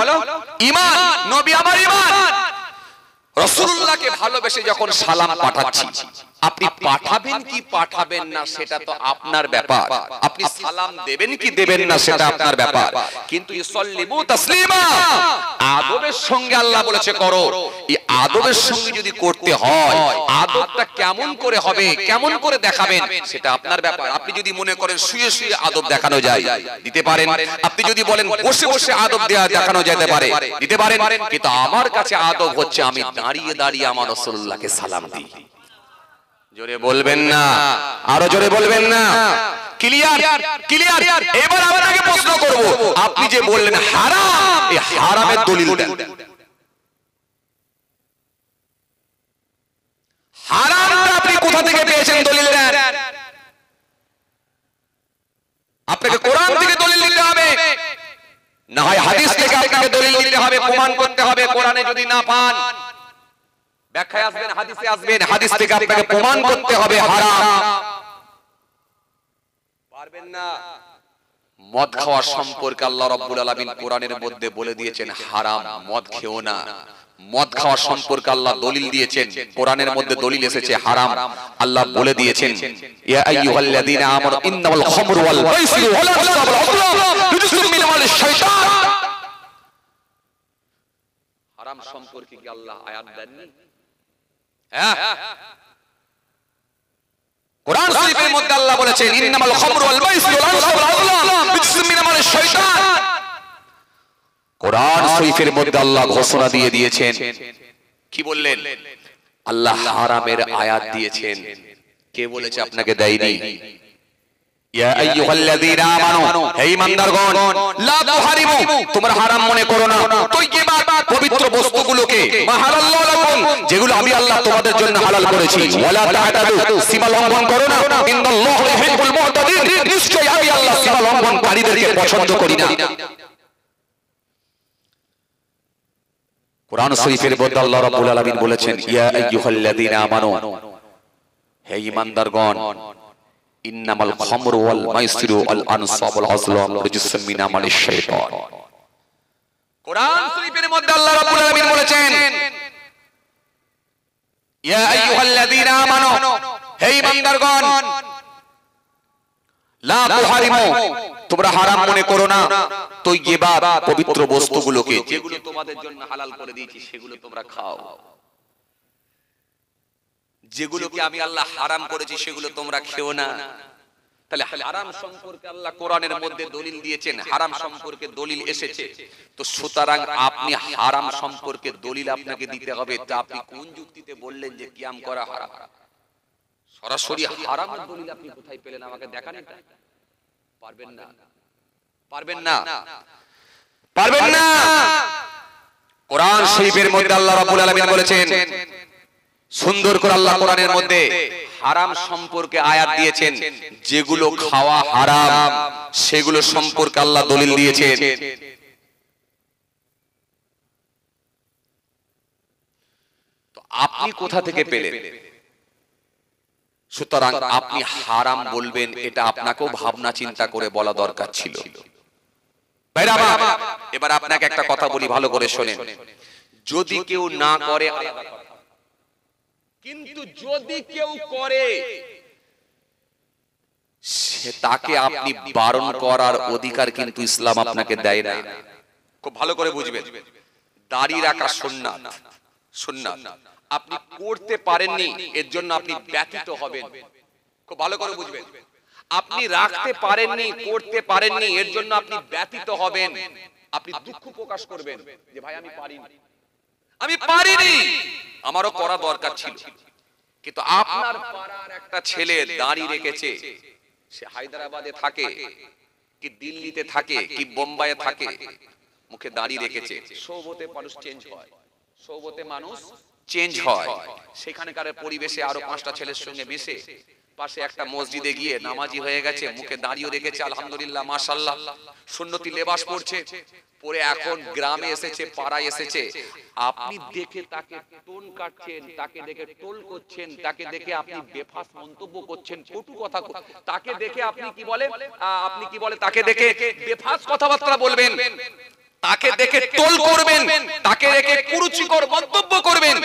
ঈমান। নবী আমার ঈমান। রাসূলুল্লাহকে ভালোবেসে যখন সালাম পাঠাচ্ছি, আপনি পাঠাবেন কি পাঠাবেন না সেটা তো আপনার ব্যাপার, আপনি সালাম দেবেন কি দেবেন না সেটা আপনার ব্যাপার, কিন্তু ইসাল্লিমু তাসলিমা, আদবের সঙ্গে আল্লাহ বলেছে করো। এই আদবের সঙ্গে যদি করতে হয়, আদবটা কেমন করে হবে, কেমন করে দেখাবেন, সেটা আপনার ব্যাপার। আপনি যদি মনে করেন শুয়ে শুয়ে আদব দেখানো যায়, দিতে পারেন। আপনি যদি বলেন বসে বসে আদব দেখানো যেতে পারে, দিতে পারেন। কিন্তু আমার কাছে আদব হচ্ছে আমি দাঁড়িয়ে দাঁড়িয়ে আমার রাসূলুল্লাহকে সালাম দিই। জোরে বলবেন না, আরো জোরে বলবেন না। Clear clear. এবার আপনাকে প্রশ্ন করব, আপনি যে বললেন হারাম, এই হারামের দলিল দেন। হারামটা আপনি কোথা থেকে পেয়েছেন, দলিল দেন। আপনাকে কোরআন থেকে দলিল দিতে হবে, না হয় হাদিস থেকে আপনাকে দলিল দিতে হবে, প্রমাণ করতে হবে। কোরআনে যদি না পান, ব্যাখ্যায় আসবেন, হাদিসে আসবেন, হাদিস থেকে আপনাকে প্রমাণ করতে হবে হারাম। পারবেন না। মদ খাওয়া সম্পর্কে আল্লাহ রাব্বুল আলামিন কোরআনের মধ্যে বলে দিয়েছেন হারাম, মদ খেও না। মদ খাওয়া সম্পর্কে আল্লাহ দলিল দিয়েছেন, কোরআনের মধ্যে দলিল এসেছে হারাম। আল্লাহ বলে দিয়েছেন ইয়া আইয়ুহাল্লাযীনা আমানু ইন্নামাল খামরু ওয়াল মাইসিরু ওয়াল আনসাবু ওয়াল আযলাম রিজসুম মিন আমালিশ শাইতান। হারাম সম্পর্কে কি আল্লাহ আয়াত দেননি? কোরআন শরীফের মধ্যে আল্লাহ বলেছেন ইন্নামাল খামরু ওয়াল মাইসিরু ওয়াল আনসাবু ওয়াল আযলাম রিজসুম মিন আমালিশ শাইতান। কোরআন শরীফের মধ্যে আল্লাহ ঘোষণা দিয়ে দিয়েছেন, কি বললেন? আল্লাহ হারামের আয়াত দিয়েছেন। কে বলেছে আপনাকে দেয়নি? ইয়া আইয়ুহাল্লাযীনা আমানু, হে ঈমানদারগণ, লা তুহারিমু, তোমরা হারাম মনে করো না তাইয়্যিবাত, পবিত্র বস্তুগুলোকে, মাহালাল্লাহু লাকুম, যেগুলো আমি আল্লাহ তোমাদের জন্য হালাল করেছি। ওয়ালা তা'তাদু, সীমা লঙ্ঘন করো না। ইন্নাল্লাহু ইউহিব্বুল মু'তাদিন, নিশ্চয়ই আমি আল্লাহ সীমা লঙ্ঘনকারীদেরকে পছন্দ করি না। কোরআন শরীফের মধ্যে আল্লাহ রাব্বুল আলামিন বলেছেন ইয়া আইয়ুহাল্লাযীনা আমানু, হে ঈমানদারগণ, ইন্নামাল খামরু ওয়াল মাইসিরু ওয়াল আনসাবু ওয়াল আযলাম রিজসুম মিন আমালিশ শাইতান। কোরআন শরীফের মধ্যে আল্লাহ রাব্বুল আলামিন বলেছেন ইয়া আইয়ুহাল্লাযীনা আমানু, হে ঈমানদারগণ, লা তুহারিমু, তোমরা হারাম মনে করো না তাইয়্যিবাত, পবিত্র বস্তুগুলোকে, যেগুলো তোমাদের জন্য হালাল করে দিয়েছি সেগুলো তোমরা খাও। যেগুলোকে আমি আল্লাহ হারাম করেছি সেগুলো তোমরা খেও না। তাহলে হারাম সম্পর্কে আল্লাহ কোরআনের মধ্যে দলিল দিয়েছেন, হারাম সম্পর্কে দলিল এসেছে। তো সুতরাং আপনি হারাম সম্পর্কে দলিল আপনাকে দিতে হবে। তা আপনি কোন যুক্তিতে বললেন যে কিয়াম করা হারাম? সরাসরি হারামের দলিল আপনি কোথায় পেলেন? আমাকে দেখান এটা। পারবেন না, পারবেন না, পারবেন না। কোরআন শরীফের মধ্যে আল্লাহ রাব্বুল আলামিন বলেছেন, সুন্দর করে আল্লাহ কোরআনের মধ্যে হারাম সম্পর্কে আয়াত দিয়েছেন, যেগুলো খাওয়া হারাম সেগুলো সম্পর্কে আল্লাহ দলিল দিয়েছেন। তো আপনি কোথা থেকে পেলেন? সুতরাং আপনি হারাম বলবেন, এটা আপনাকেও ভাবনা চিন্তা করে বলা দরকার ছিল। ভাইরা আমার, এবার আপনাকে একটা কথা বলি, ভালো করে শোনেন। যদি কেউ না করে আলাদা কথা, কিন্তু যদি কেউ করে সে তাকে আপনি বারণ করার অধিকার কিন্তু ইসলাম আপনাকে দেয় না। খুব ভালো করে বুঝবেন। দাড়ি রাখা সুন্নাত, সুন্নাত আপনি করতে পারেননি, এর জন্য আপনি ব্যথিত হবেন। খুব ভালো করে বুঝবেন। আপনি রাখতে পারেননি, করতে পারেননি, এর জন্য আপনি ব্যথিত হবেন, আপনি দুঃখ প্রকাশ করবেন যে ভাই আমি পারিনি, আমি পারিনি, আমারও করা দরকার ছিল। কিন্তু আপনার পাড়ার একটা ছেলে দাড়ি রেখেছে, সে হায়দ্রাবাদে থাকে কি দিল্লিতে থাকে কি বোম্বাইয়ে থাকে, মুখে দাড়ি রেখেছে। সৌবতে মানুষ চেঞ্জ হয়, সৌবতে মানুষ চেঞ্জ হয়। সেখানকার পরিবেশে আরো 5টা ছেলের সঙ্গে মিশে পাশে একটা মসজিদে গিয়ে নামাজি হয়ে গেছে, মুখে দাড়িও রেখেছে, আলহামদুলিল্লাহ মাশাআল্লাহ, সুন্নতি লেবাস পরছে, পরে এখন গ্রামে এসেছে, পাড়ায় এসেছে। আপনি দেখে তাকে টোন কাটছেন, তাকে দেখে টোল করছেন, তাকে দেখে আপনি বেফাস মন্তব্য করছেন, কটু কথা, তাকে দেখে আপনি কি বলেন, তাকে দেখে বেফাস কথাবার্তা বলবেন, তাকে দেখে টোল করবেন, তাকে দেখে কুরুচিকর মন্তব্য করবেন।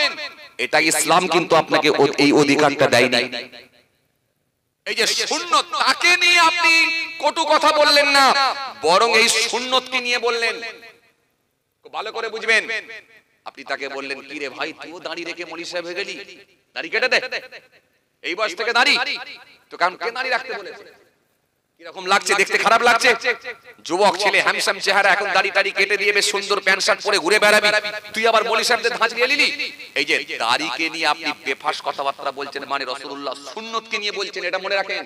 এটা ইসলাম কিন্তু আপনাকে এই অধিকারটা দেয়নি। এই যে সুন্নত, তাকে নিয়ে আপনি কটু কথা বললেন না, বরং এই সুন্নতকে নিয়ে বললেন। ভালো করে বুঝবেন, আপনি তাকে বললেন, কি রে ভাই, তুই দাড়ি রেখে মৌলভী সাহেব হয়ে গেলি, দাড়ি কেটে দে, এই বয়স থেকে দাড়ি, তো কারণ কে দাড়ি রাখতে বলেছে? কিরকম লাগছে দেখতে, খারাপ লাগছে? যুবক ছেলে, হ্যান্ডসাম চেহারা, এখন দাড়ি টাড়ি কেটে দিয়ে বেশ সুন্দর প্যান্ট শার্ট পরে ঘুরে বেড়াবি, তুই আবার মৌলভী সাহেবদের ধাঁচ নিয়ে নিলি। এই যে দাড়িকে নিয়ে আপনি বেফাস কথাবার্তা বলছেন, মানে রাসূলুল্লাহ সুন্নতকে নিয়ে বলছেন, এটা মনে রাখেন,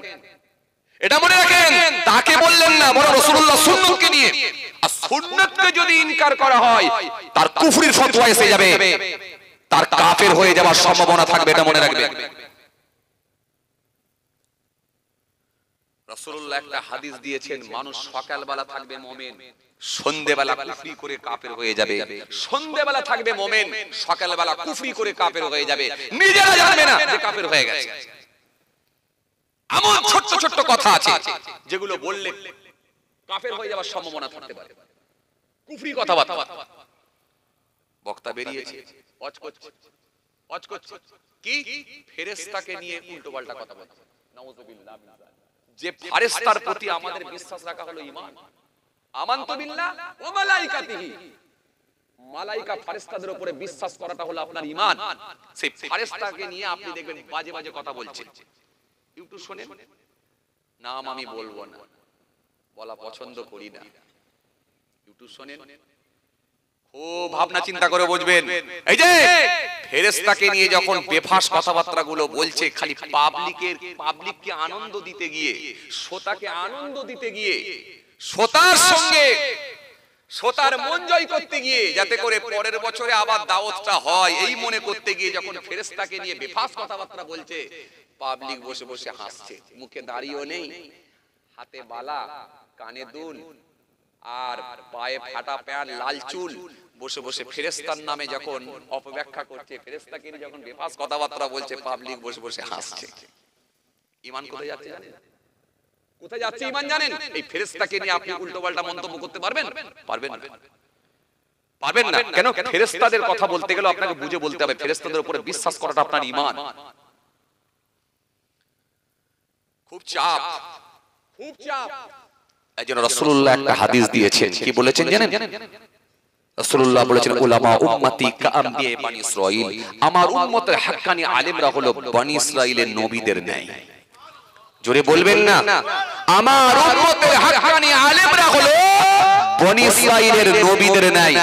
এটা মনে রাখেন। তাকে বললেন না, বরং রাসূলুল্লাহ সুন্নতকে নিয়ে। আর সুন্নতকে যদি ইনকার করা হয়, তার কুফরির ফতোয়া এসে যাবে, তার কাফের হয়ে যাওয়ার সম্ভাবনা থাকবে, এটা মনে রাখবেন। রাসূলুল্লাহ একটা হাদিস দিয়েছেন, মানুষ সকালবেলা থাকবে মুমিন, সন্ধ্যেবেলা কুফরি করে কাফের হয়ে যাবে। সন্ধ্যেবেলা থাকবে মুমিন, সকালবেলা কুফরি করে কাফের হয়ে যাবে, নিজেরা জানবে না যে কাফের হয়ে গেছে। এমন ছোট ছোট কথা আছে যেগুলো বললে কাফের হয়ে যাওয়ার সম্ভাবনা থাকতে পারে। কুফরি কথাবার্তা, বক্তা বেরিয়েছে, ওয়াজ করছে, কি ফেরেশতাকে নিয়ে উল্টোপাল্টা কথা বলছে, নাউযুবিল্লাহ। যে ফেরেশতার প্রতি আমাদের বিশ্বাস রাখা হলো ঈমান, আমানতু বিল্লাহ ওয়া মালাইকাতিহি, মালাইকা ফেরেশতাদের উপরে বিশ্বাস করাটা হলো আপনার ঈমান। সেই ফেরেশতাকে নিয়ে আপনি দেখবেন বাজে বাজে কথা বলছেন। একটু শুনেন, নাম আমি বলবো না, বলা পছন্দ করি না, একটু শুনেন, খুব ভাবনা চিন্তা করে বুঝবেন। এই যে ফেরেশতাকে নিয়ে যখন বেফাস কথাবার্তা গুলো বলছে, খালি পাবলিককে আনন্দ দিতে গিয়ে, শ্রোতাকে আনন্দ দিতে গিয়ে, শ্রোতার সঙ্গে শ্রোতার মন জয় করতে গিয়ে, যাতে করে পরের বছরে আবার দাওয়াতটা হয়, এই মনে করতে গিয়ে যখন ফেরেশতাকে নিয়ে বেফাস কথাবার্তা বলছে, পাবলিক বসে বসে হাসছে, মুখে দাড়িও নেই, হাতে বালা, কানে দুল, আর পায়ে ফাটা প্যান্ট, লাল চুল, বসে বসে ফেরেশতার নামে যখন অপব্যাখ্যা করছে, ফেরেশতাকে নিয়ে যখন বেফাস কথাবার্তা বলছে, পাবলিক বসে বসে হাসছে। ঈমান কোথায় যাচ্ছে জানেন? কোথায় যাচ্ছে ঈমান জানেন? এই ফেরেশতাকে নিয়ে আপনি উল্টোপাল্টা মন্তব্য করতে পারবেন? পারবেন না, পারবেন না। কেন? ফেরেশতাদের কথা বলতে গেলে আপনাকে বুঝে বলতে হবে, ফেরেশতাদের উপরে বিশ্বাস করাটা আপনার ঈমান। খুব চাপ, খুব চাপ। একজন রাসূলুল্লাহ একটা হাদিস দিয়েছেন, কি বলেছেন জানেন? রাসূলুল্লাহ বলেছেন, উলামা উম্মতি কাআমবিয়া বনি ইসরাঈল, আমার উম্মতের হাক্কানি আলেমরা হলো বনি ইসরাঈলের নবীদের ন্যায়। জোরে বলবেন না, আমার উম্মতের হাক্কানি আলেমরা হলো বনি ইসরাঈলের নবীদের ন্যায়।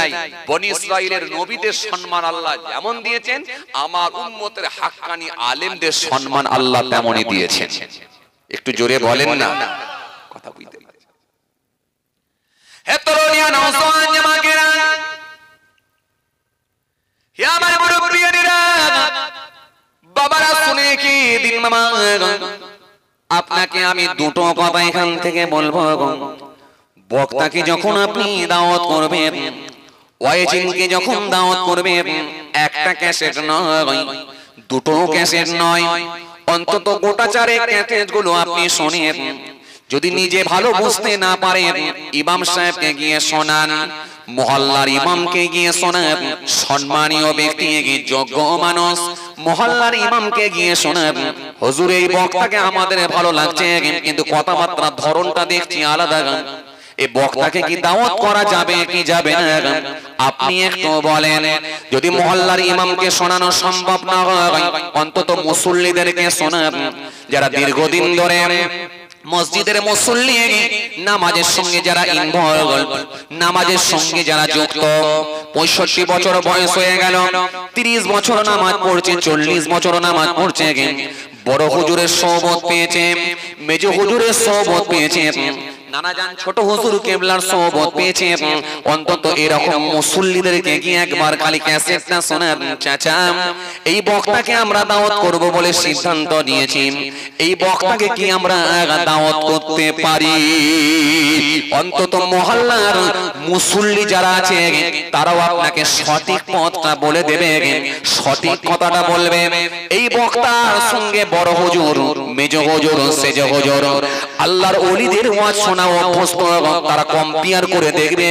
বনি ইসরাঈলের নবীদের সম্মান আল্লাহ যেমন দিয়েছেন, আমার উম্মতের হাক্কানি আলেমদের সম্মান আল্লাহ তেমনই দিয়েছেন। একটু জোরে বলেন না, কথা বুঝতে পারছেন? হে তরুণিয়া, নওজোয়ান জামাকেরা, হে আমার মুরব্বিয়ানেরা, বাবারা, শুনে কি দিন মামা, আপনাকে আমি দুটো কথা এখান থেকে বলবো। বক্তাকে যখন আপনি দাওয়াত করবেন, ওয়াইজিনকে যখন দাওয়াত করবেন, একটা ক্যাসেট নয়, দুটো ক্যাসেট নয়, অন্তত গোটা চারেক ক্যাসেট গুলো আপনি শুনেন। যদি নিজে ভালো বুঝতে না পারেন, ইমাম সাহেবকে গিয়ে শোনান, মহল্লার ইমামকে গিয়ে শোনান, সম্মানীয় ব্যক্তিকে, যোগ্য মানুষ মহল্লার ইমামকে গিয়ে শোনান, হুজুর এই বক্তাকে আমাদের ভালো লাগছে, কিন্তু কথাবার্তার ধরনটা দেখছি আলাদা, এই বক্তাকে কি দাওয়াত করা যাবে কি যাবে না? আপনি একটু বলেন। যদি মহল্লার ইমামকে শোনানো সম্ভব না হয়, অন্তত মুসল্লিদেরকে শোনান, যারা দীর্ঘদিন ধরে মসজিদের মুসল্লি, নামাজের সঙ্গে যারা ইনভলভ, নামাজের সঙ্গে যারা যুক্ত, 65 বছর বয়স হয়ে গেল, 30 বছর নামাজ পড়ছে, 40 বছর নামাজ পড়ছে, বড় হুজুরের সোহবত পেয়েছে, মেজ হুজুরের সোহবত পেয়েছে, নানা জান ছোট হুজুর কেবলার সোহবত পেয়েছে, অন্তত এরকম মুসল্লিদেরকে গিয়ে একবার খালি ক্যাসেটটা শোনান। চাচা, এই বক্তাকে আমরা দাওয়াত করব বলে সিদ্ধান্ত নিয়েছি, এই বক্তাকে কি আমরা দাওয়াত করতে পারি? অন্তত মহল্লার মুসল্লি যারা আছে তারাও আপনাকে সঠিক পথটা বলে দেবে, সঠিক কথাটা বলবে। এই বক্তার সঙ্গে বড় হুজুর, মেজ হুজুর, সেজ হুজুর আল্লাহর ওলিদের ওয়াজ শোনা অভ্যস্ত, তারা কম্পেয়ার করে দেখবে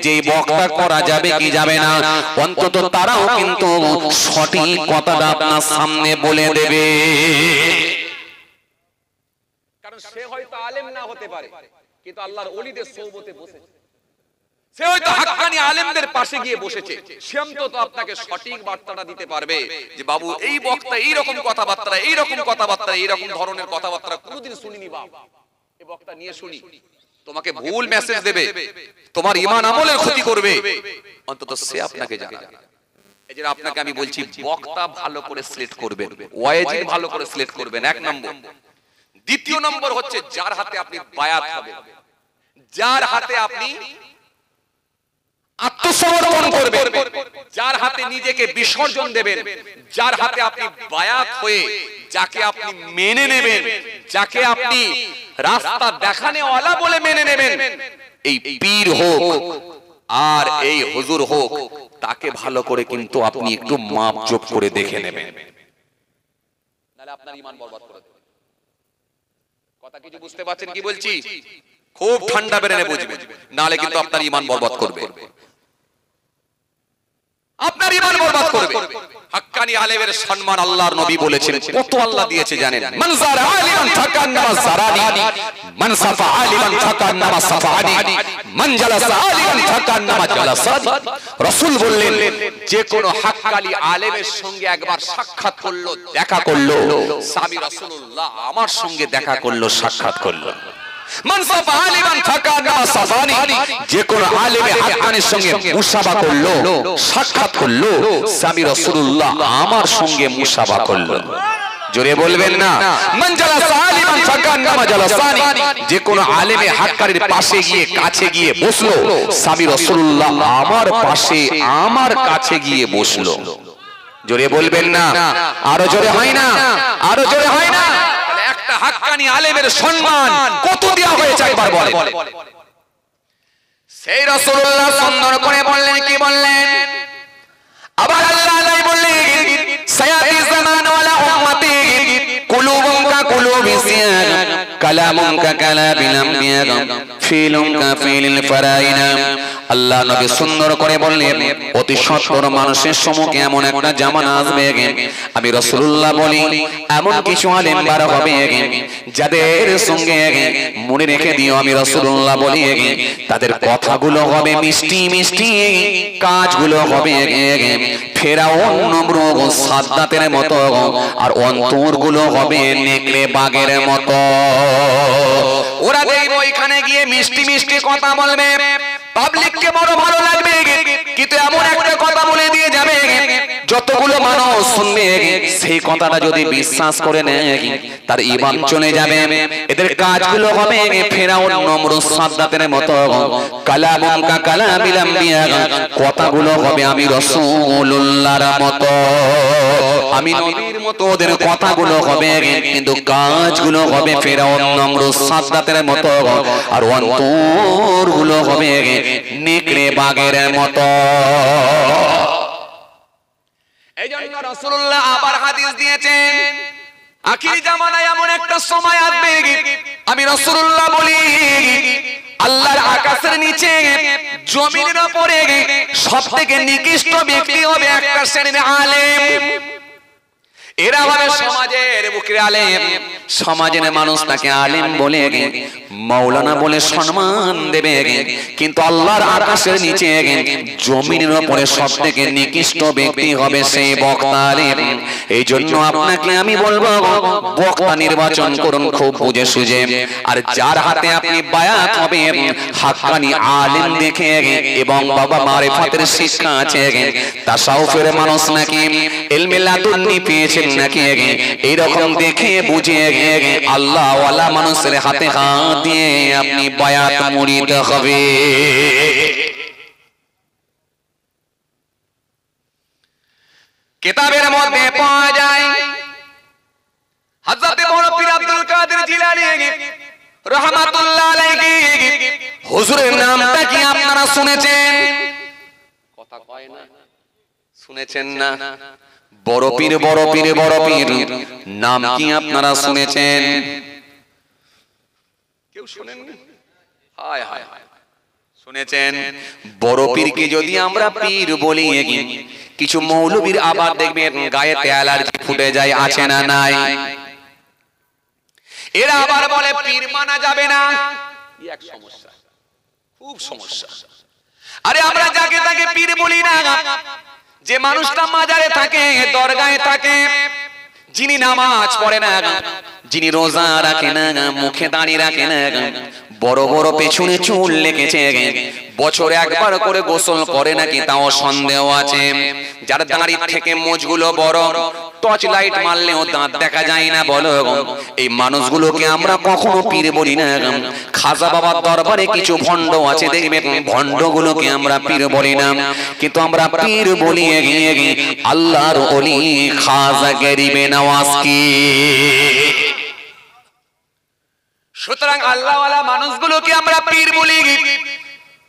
যে বক্তা করা যাবে কি যাবে না। অন্তত তারাও কিন্তু সঠিক কথাটা আপনার সামনে বলে দেবে। কারণ সে হয়তো আলেম না হতে পারে, কিন্তু আল্লাহর ওলিদের সোহবতে বসেছে, সে হয়তো হাক্কানি আলেমদের পাশে গিয়ে বসেছে, সে অন্তত আপনাকে সঠিক বার্তাটা দিতে পারবে যে বাবু এই বক্তা এই রকম কথাবার্তা, এই রকম কথাবার্তা, এই রকম ধরনের কথাবার্তা কোনোদিন শুনিনি বাবা, এই বক্তা নিয়ে শুনি। তোমাকে ভুল মেসেজ দেবে, তোমার ঈমান আমলের ক্ষতি করবে, অন্তত সে আপনাকে জানাবে। এই যে আপনাকে আমি বলছি বক্তা ভালো করে সিলেক্ট করবেন, ওয়াইজি ভালো করে সিলেক্ট করবেন, এক নম্বর। দ্বিতীয় নম্বর হচ্ছে যার হাতে আপনি বায়াত হবেন, যার হাতে আপনি আত্মসমর্পণ করবেন, যার হাতে নিজেকে বিসর্জন দেবেন, যার হাতে আপনি বায়াত হয়ে যাকে আপনি মেনে নেবেন, যাকে আপনি রাস্তা দেখানেওয়ালা বলে মেনে নেবেন, এই পীর হোক আর এই হুজুর হোক, তাকে ভালো করে কিন্তু আপনি একটু মাপজোপ করে দেখে নেবেন, নাহলে আপনার ঈমান বরবাদ করে দেবে। কথা কিছু বুঝতে পারছেন কি বলছি? খুব ঠান্ডা বেরেনে বুঝবেন, নাহলে কিন্তু আপনার ঈমান বরবাদ করবে, আপনার ঈমান বরবাদ করবে। হাক্কানি আলেমের সম্মান আল্লাহর নবী বলেছেন, কত আল্লাহ দিয়েছে জানেন? মান যারা আলিমান ফাকান্নামা যারানি, মান সাফা আলিমান ফাকান্নামা সাফানি, মান জালাসা আলিমান ফাকান্নামা জালাসানি। রাসূল বললেন যে কোন হাক্কানি আলেমের সঙ্গে একবার সাক্ষাৎ করলো, দেখা করলো, সাহাবী রাসূলুল্লাহ আমার সঙ্গে দেখা করলো, সাক্ষাৎ করলো। মান সাফা আলিমান ফাকান্নামা সাফানি, যে কোন আলেমে হাক্কানির সঙ্গে মুসাফা করলো, সাক্ষাৎ করলো, সাহাবী রাসূলুল্লাহ আমার সঙ্গে মুসাফা করলো। জোরে বলবেন না? মান জালাসা আলিমান ফাকান্নামা জালাসানি, যে কোন আলেমে হাক্কানির পাশে গিয়ে কাছে গিয়ে বসলো, সাহাবী রাসূলুল্লাহ আমার পাশে আমার কাছে গিয়ে বসলো। জোরে বলবেন না? আরো জোরে হয় না? আরো জোরে হয় না? একটা হাক্কানি আলেমের সম্মান কত দেওয়া হয়েছে একবার বলেন। সেই রাসূলুল্লাহ সুন্দর করে বললেন, কি বললেন? আবার আল্লাহ বললেন, সায়াতি জামান ওয়ালা উম্মতি কুলুবুম কা কুলুবি সিয়াগ, কালামুম কা কালামিল আমবিয়া, ফিলুম কা ফিলিল ফারাইনা। আল্লাহ নবী সুন্দর করে বললেন, অতি সত্তর মানুষের সম্মুখে এমন একটা জামানা আসবে, আমি রাসূলুল্লাহ বলি এমন কিছু আলেম বার হবে যাদের সঙ্গে মনে রেখে দিও, আমি রাসূলুল্লাহ বলি তাদের কথাগুলো হবে মিষ্টি মিষ্টি, কাজগুলো হবে ফেরাউন নমরুদ সাদ্দাতের মতো, আর অন্তরগুলো হবে নেকড়ে বাঘের মতো। ওরা দেখবো এখানে গিয়ে মিষ্টি মিষ্টি কথা বলবে, পাবলিককে বড় ভালো লাগবে, কিন্তু এমন একটা কথা বলে দিয়ে যাবে যতগুলো মানুষ শুনবে সেই কথাটা যদি বিশ্বাস করে নেয় তার ঈমান চলে যাবে। এদের কাজগুলো হবে ফেরাউন নমরুদ সাদ্দাতের মতো, কালামুম কা কালামিল আমবিয়া, কথাগুলো হবে আমি রাসূলুল্লাহর মতো, আমি নবীর মতো। ওদের কথাগুলো হবে কিন্তু কাজগুলো হবে ফেরাউন নমরুদ সাদ্দাতের মতো, আর অন্তরগুলো হবে নেকড়ে বাঘের মতো। এইজন্য রাসূলুল্লাহ আবার হাদিস দিয়েছেন, আখির জামানায় এমন একটা সময় আসবে, আমি রাসূলুল্লাহ বলি আল্লাহর আকাশের নিচে জমিনের উপরে সবথেকে নিকৃষ্ট ব্যক্তি হবে একটা শ্রেণীর আলেম। এরা হবে সমাজের বুকের আলেম, সমাজের মানুষ তাকে আলেম বলে মাওলানা বলে সম্মান দেবে, কিন্তু আল্লাহর আকাশের নিচে জমিনের উপরে সবথেকে নিকৃষ্ট ব্যক্তি হবে সেই বক্তা আলেম। এই জন্য আপনাকে আমি বলবো বক্তা নির্বাচন করুন খুব বুঝে সুঝে, আর যার হাতে আপনি বায়াত হবে হাক্কানি আলেম দেখে, এবং বাবা মারিফাতের শিক্ষা আছে, তাসাউফের মানুষ নাকি ইলমে লাদুন্নি পেয়েছে পেয়েছেন নাকি এইরকম দেখে বুঝে আল্লাহ ওয়ালা মানুষের হাতে হাত দিয়ে আপনি বায়াত মুরিদ হবে। কিতাবের মধ্যে পাওয়া যায় হযরত বড় পীর আব্দুল কাদের জিলানী রাহমাতুল্লাহ আলাইহি হুজুরের নামটা কি আপনারা শুনেছেন? কথা কয় না, শুনেছেন না? বড় পীর বড় পীর বড় পীর নাম কি আপনারা শুনেছেন? কেউ শুনেননি? হায় হায় হায়, শুনেছেন? বড় পীরকে যদি আমরা পীর বলি, কিছু মৌলবীর আবার দেখবেন গায়েতে অ্যালার্জি ফুটে যায়, আছে না নাই? এরা আবার বলে পীর মানা যাবে না, এক সমস্যা, খুব সমস্যা। আরে আমরা যাকে তাকে পীর বলি না। যে মানুষটা মাজারে থাকে, দরগায় থাকে, যিনি নামাজ পড়ে না, যিনি রোজা রাখে না, মুখে দাড়ি রাখে না, বড় বড় পেছনে চুল লেগেছে, বছরে একবার করে গোসল করে নাকি তাও সন্দেহ আছে। যার দাড়ি থেকে মোজগুলো বড়, টর্চ লাইট মারলেও দাঁত দেখা যায় না, বলো এই মানুষগুলোকে আমরা কখনো পীর বলি না। খাজা বাবার দরবারে কিছু ভণ্ড আছে, দেখবেন ভণ্ডগুলোকে আমরা পীর বলি না, কিন্তু আমরা পীর বলি আল্লাহর ওলি খাজা গরিবে নওয়াজকে। সুতরাং আল্লাহওয়ালা মানুষগুলোকে আমরা পীর বলি,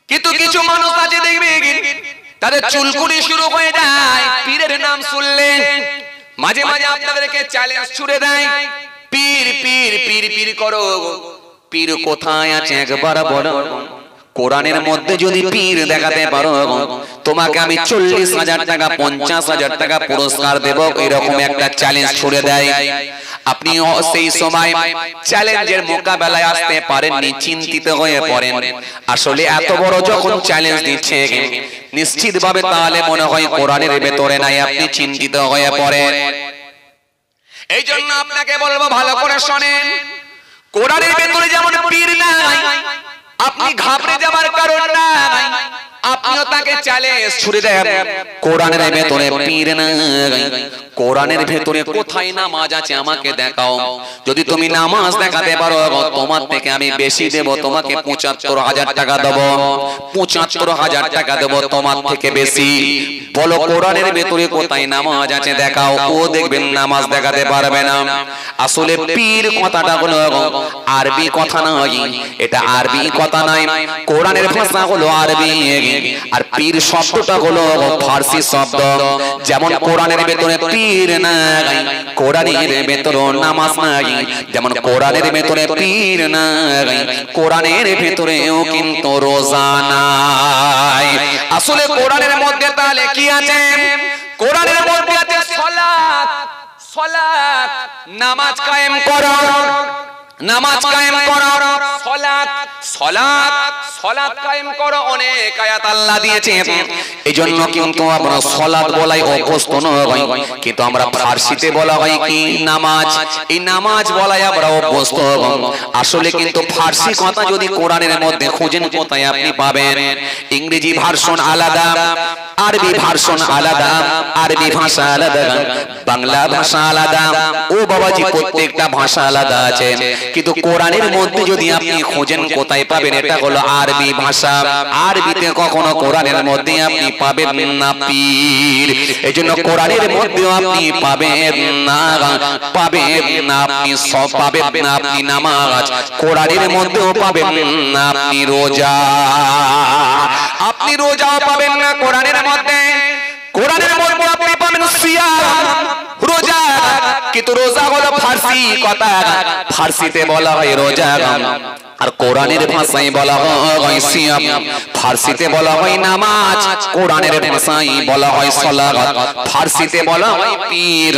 কিন্তু কিছু মানুষ আছে দেখবে তাদের চুলকুনি শুরু হয়ে যায় পীরের নাম শুনলে। মাঝে মাঝে আপনাদেরকে চ্যালেঞ্জ ছুড়ে দেয়, পীর পীর পীর পীর করো। পীর কোথায় আছে একবার বলো? কোরআনের মধ্যে যদি পীর দেখাতে পারো, তোমাকে আমি 40,000 টাকা 50,000 টাকা পুরস্কার দেব, এরকম একটা চ্যালেঞ্জ ছুড়ে দেয়। আপনি সেই সময় চ্যালেঞ্জের মোকাবেলায় আসতে পারেননি, চিন্তিত হয়ে পড়েন। আসলে এত বড় যখন চ্যালেঞ্জ দিচ্ছে, নিশ্চিতভাবে তাহলে মনে হয় কোরআনের ভেতরে নাই, আপনি চিন্তিত হয়ে পড়েন। এই জন্য আপনাকে বলবো ভালো করে শোনেন, কোরআনের ভেতরে যেমন পীর নাই, আপনি ঘাবড়ে যাবার কারণ নাই। আপনিও তাকে চ্যালেঞ্জ ছুড়ে দেন, কোরআনের ভেতরে পীর নাই, কোরআনের ভেতরে কোথায় নামাজ আছে আমাকে দেখাও। যদি তুমি নামাজ দেখাতে পারো, তোমার থেকে আমি বেশি দেব, তোমাকে 75,000 টাকা দেব, 75,000 টাকা দেব তোমার থেকে বেশি। বলো কোরআনের ভেতরে কোথায় নামাজ আছে দেখাও। ও দেখবেন নামাজ দেখাতে পারবে না। আসলে পীর কথাটা হলো আরবি কথা নয়, এটা আরবি কথা নয়, কোরআনের ভাষা হলো আরবি, আর পীর শব্দটা হলো ফার্সি শব্দ। যেমন কোরআনের ভেতরে পীর নাই, কোরআনের ভেতরে নামাজ নাই, যেমন কোরআনের ভেতরে পীর নাই, কোরআনের ভেতরেও কিন্তু রোজা নাই। আসলে কোরআনের মধ্যে তাহলে কি আছে? কোরআনের মধ্যে আছে সালাত। সালাত, নামাজ কায়েম করো, নামাজ কায়েম করো, সালাত সালাত সালাত কায়েম করো। অনেক আয়াত আল্লাহ দিয়েছেন, এইজন্য কিন্তু আমরা সালাত বলাই অভ্যস্ত নই, কিন্তু আমরা ফার্সিতে বলা হয় কি নামাজ, এই নামাজ বলাই আমরা অভ্যস্ত। আসলে কিন্তু ফার্সি কথা যদি কোরআনের মধ্যে খুঁজেন কোথায় আপনি পাবেন? ইংরেজি ভার্সন আলাদা, আরবি ভার্সন আলাদা, আরবি ভাষা আলাদা, বাংলা ভাষা আলাদা, ও বাবাজি প্রত্যেকটা ভাষা আলাদা আছে। কিন্তু কোরআনের মধ্যে যদি আপনি খোঁজেন কোথায় পাবেন? এটা হলো আরবি ভাষা। আরবিতে কখনো কোরআনের মধ্যে আপনি পাবেন না পীর। এইজন্য কোরআনের মধ্যেও আপনি পাবেন না, পাবেন না আপনি সব, পাবেন না আপনি নামাজ, কোরআনের মধ্যেও পাবেন না আপনি রোজা। আপনি রোজাও পাবেন না কোরআনের মধ্যে। কোরআনের মধ্যে আপনি পাবেন সিয়াম, রোজা, কিন্তু রোজা হলো ফার্সি কথা, ফার্সিতে বলা হয় রোজা, আর কোরআনের ভাষায় বলা হয় সিয়াম। ফার্সিতে বলা হয় নামাজ, কোরআনের ভাষায় বলা হয় সালাত। ফার্সিতে বলা হয় পীর,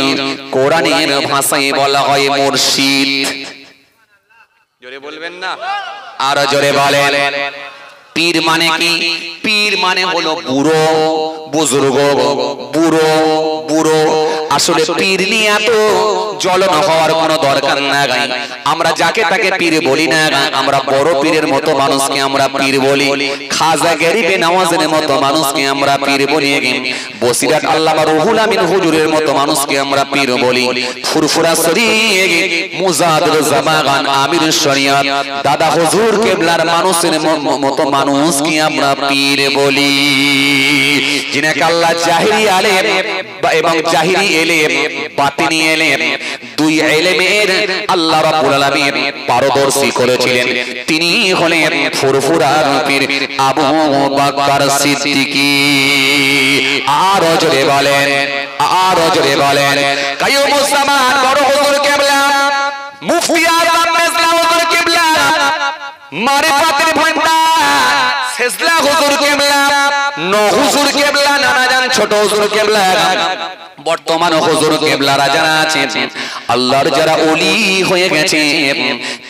কোরআনের ভাষায় বলা হয় মুর্শিদ। জোরে বলবেন না? আর জোরে বলেন। পীর মানে কি? পীর মানে হলো বুড়ো, বুজুর্গ, বুড়ো বুড়ো। আসলে পীর নিয়ে এত জ্বলন হওয়ার কোনো দরকার না গাই। আমরা যাকে তাকে পীর বলি না, আমরা বড় পীরের মতো মানুষকে আমরা পীর বলি, খাজা গরিবে নওয়াজের মতো মানুষকে আমরা পীর বলি, বসিরাট আল্লামা রুহুল আমিন হুজুরের মতো মানুষকে আমরা পীর বলি, ফুরফুরা শরীফ মুজাদ্দিদ জামান আমির শরিয়ত দাদা হুজুর কেবলার মানুষের মতো মানুষকে আমরা পীর বলি, যিনাকে আল্লাহ জাহিরি আলেম এবং জাহিরি ইলম বাতিনি ইলম দুই ইলমের আল্লাহ রাব্বুল আলামিন পারদর্শী করেছিলেন। তিনি হলেন ফুরফুরা পীর আবু বকর সিদ্দিকী। আর জোরে বলেন, আর জোরে বলেন, কাইয়ুমুস জামান বড় হুজুর কেবলা, মুফতি আযম মেজলা হুজুর কেবলা, মারিফাতের ভান্ডার সেজলা হুজুর কেবলা, নো হুজুর কেবলা, নানাজান ছোট হুজুর কেবলা, বর্তমান হুজুর কেবলারা যারা আছেন, আল্লাহর যারা ওলি হয়ে গেছে,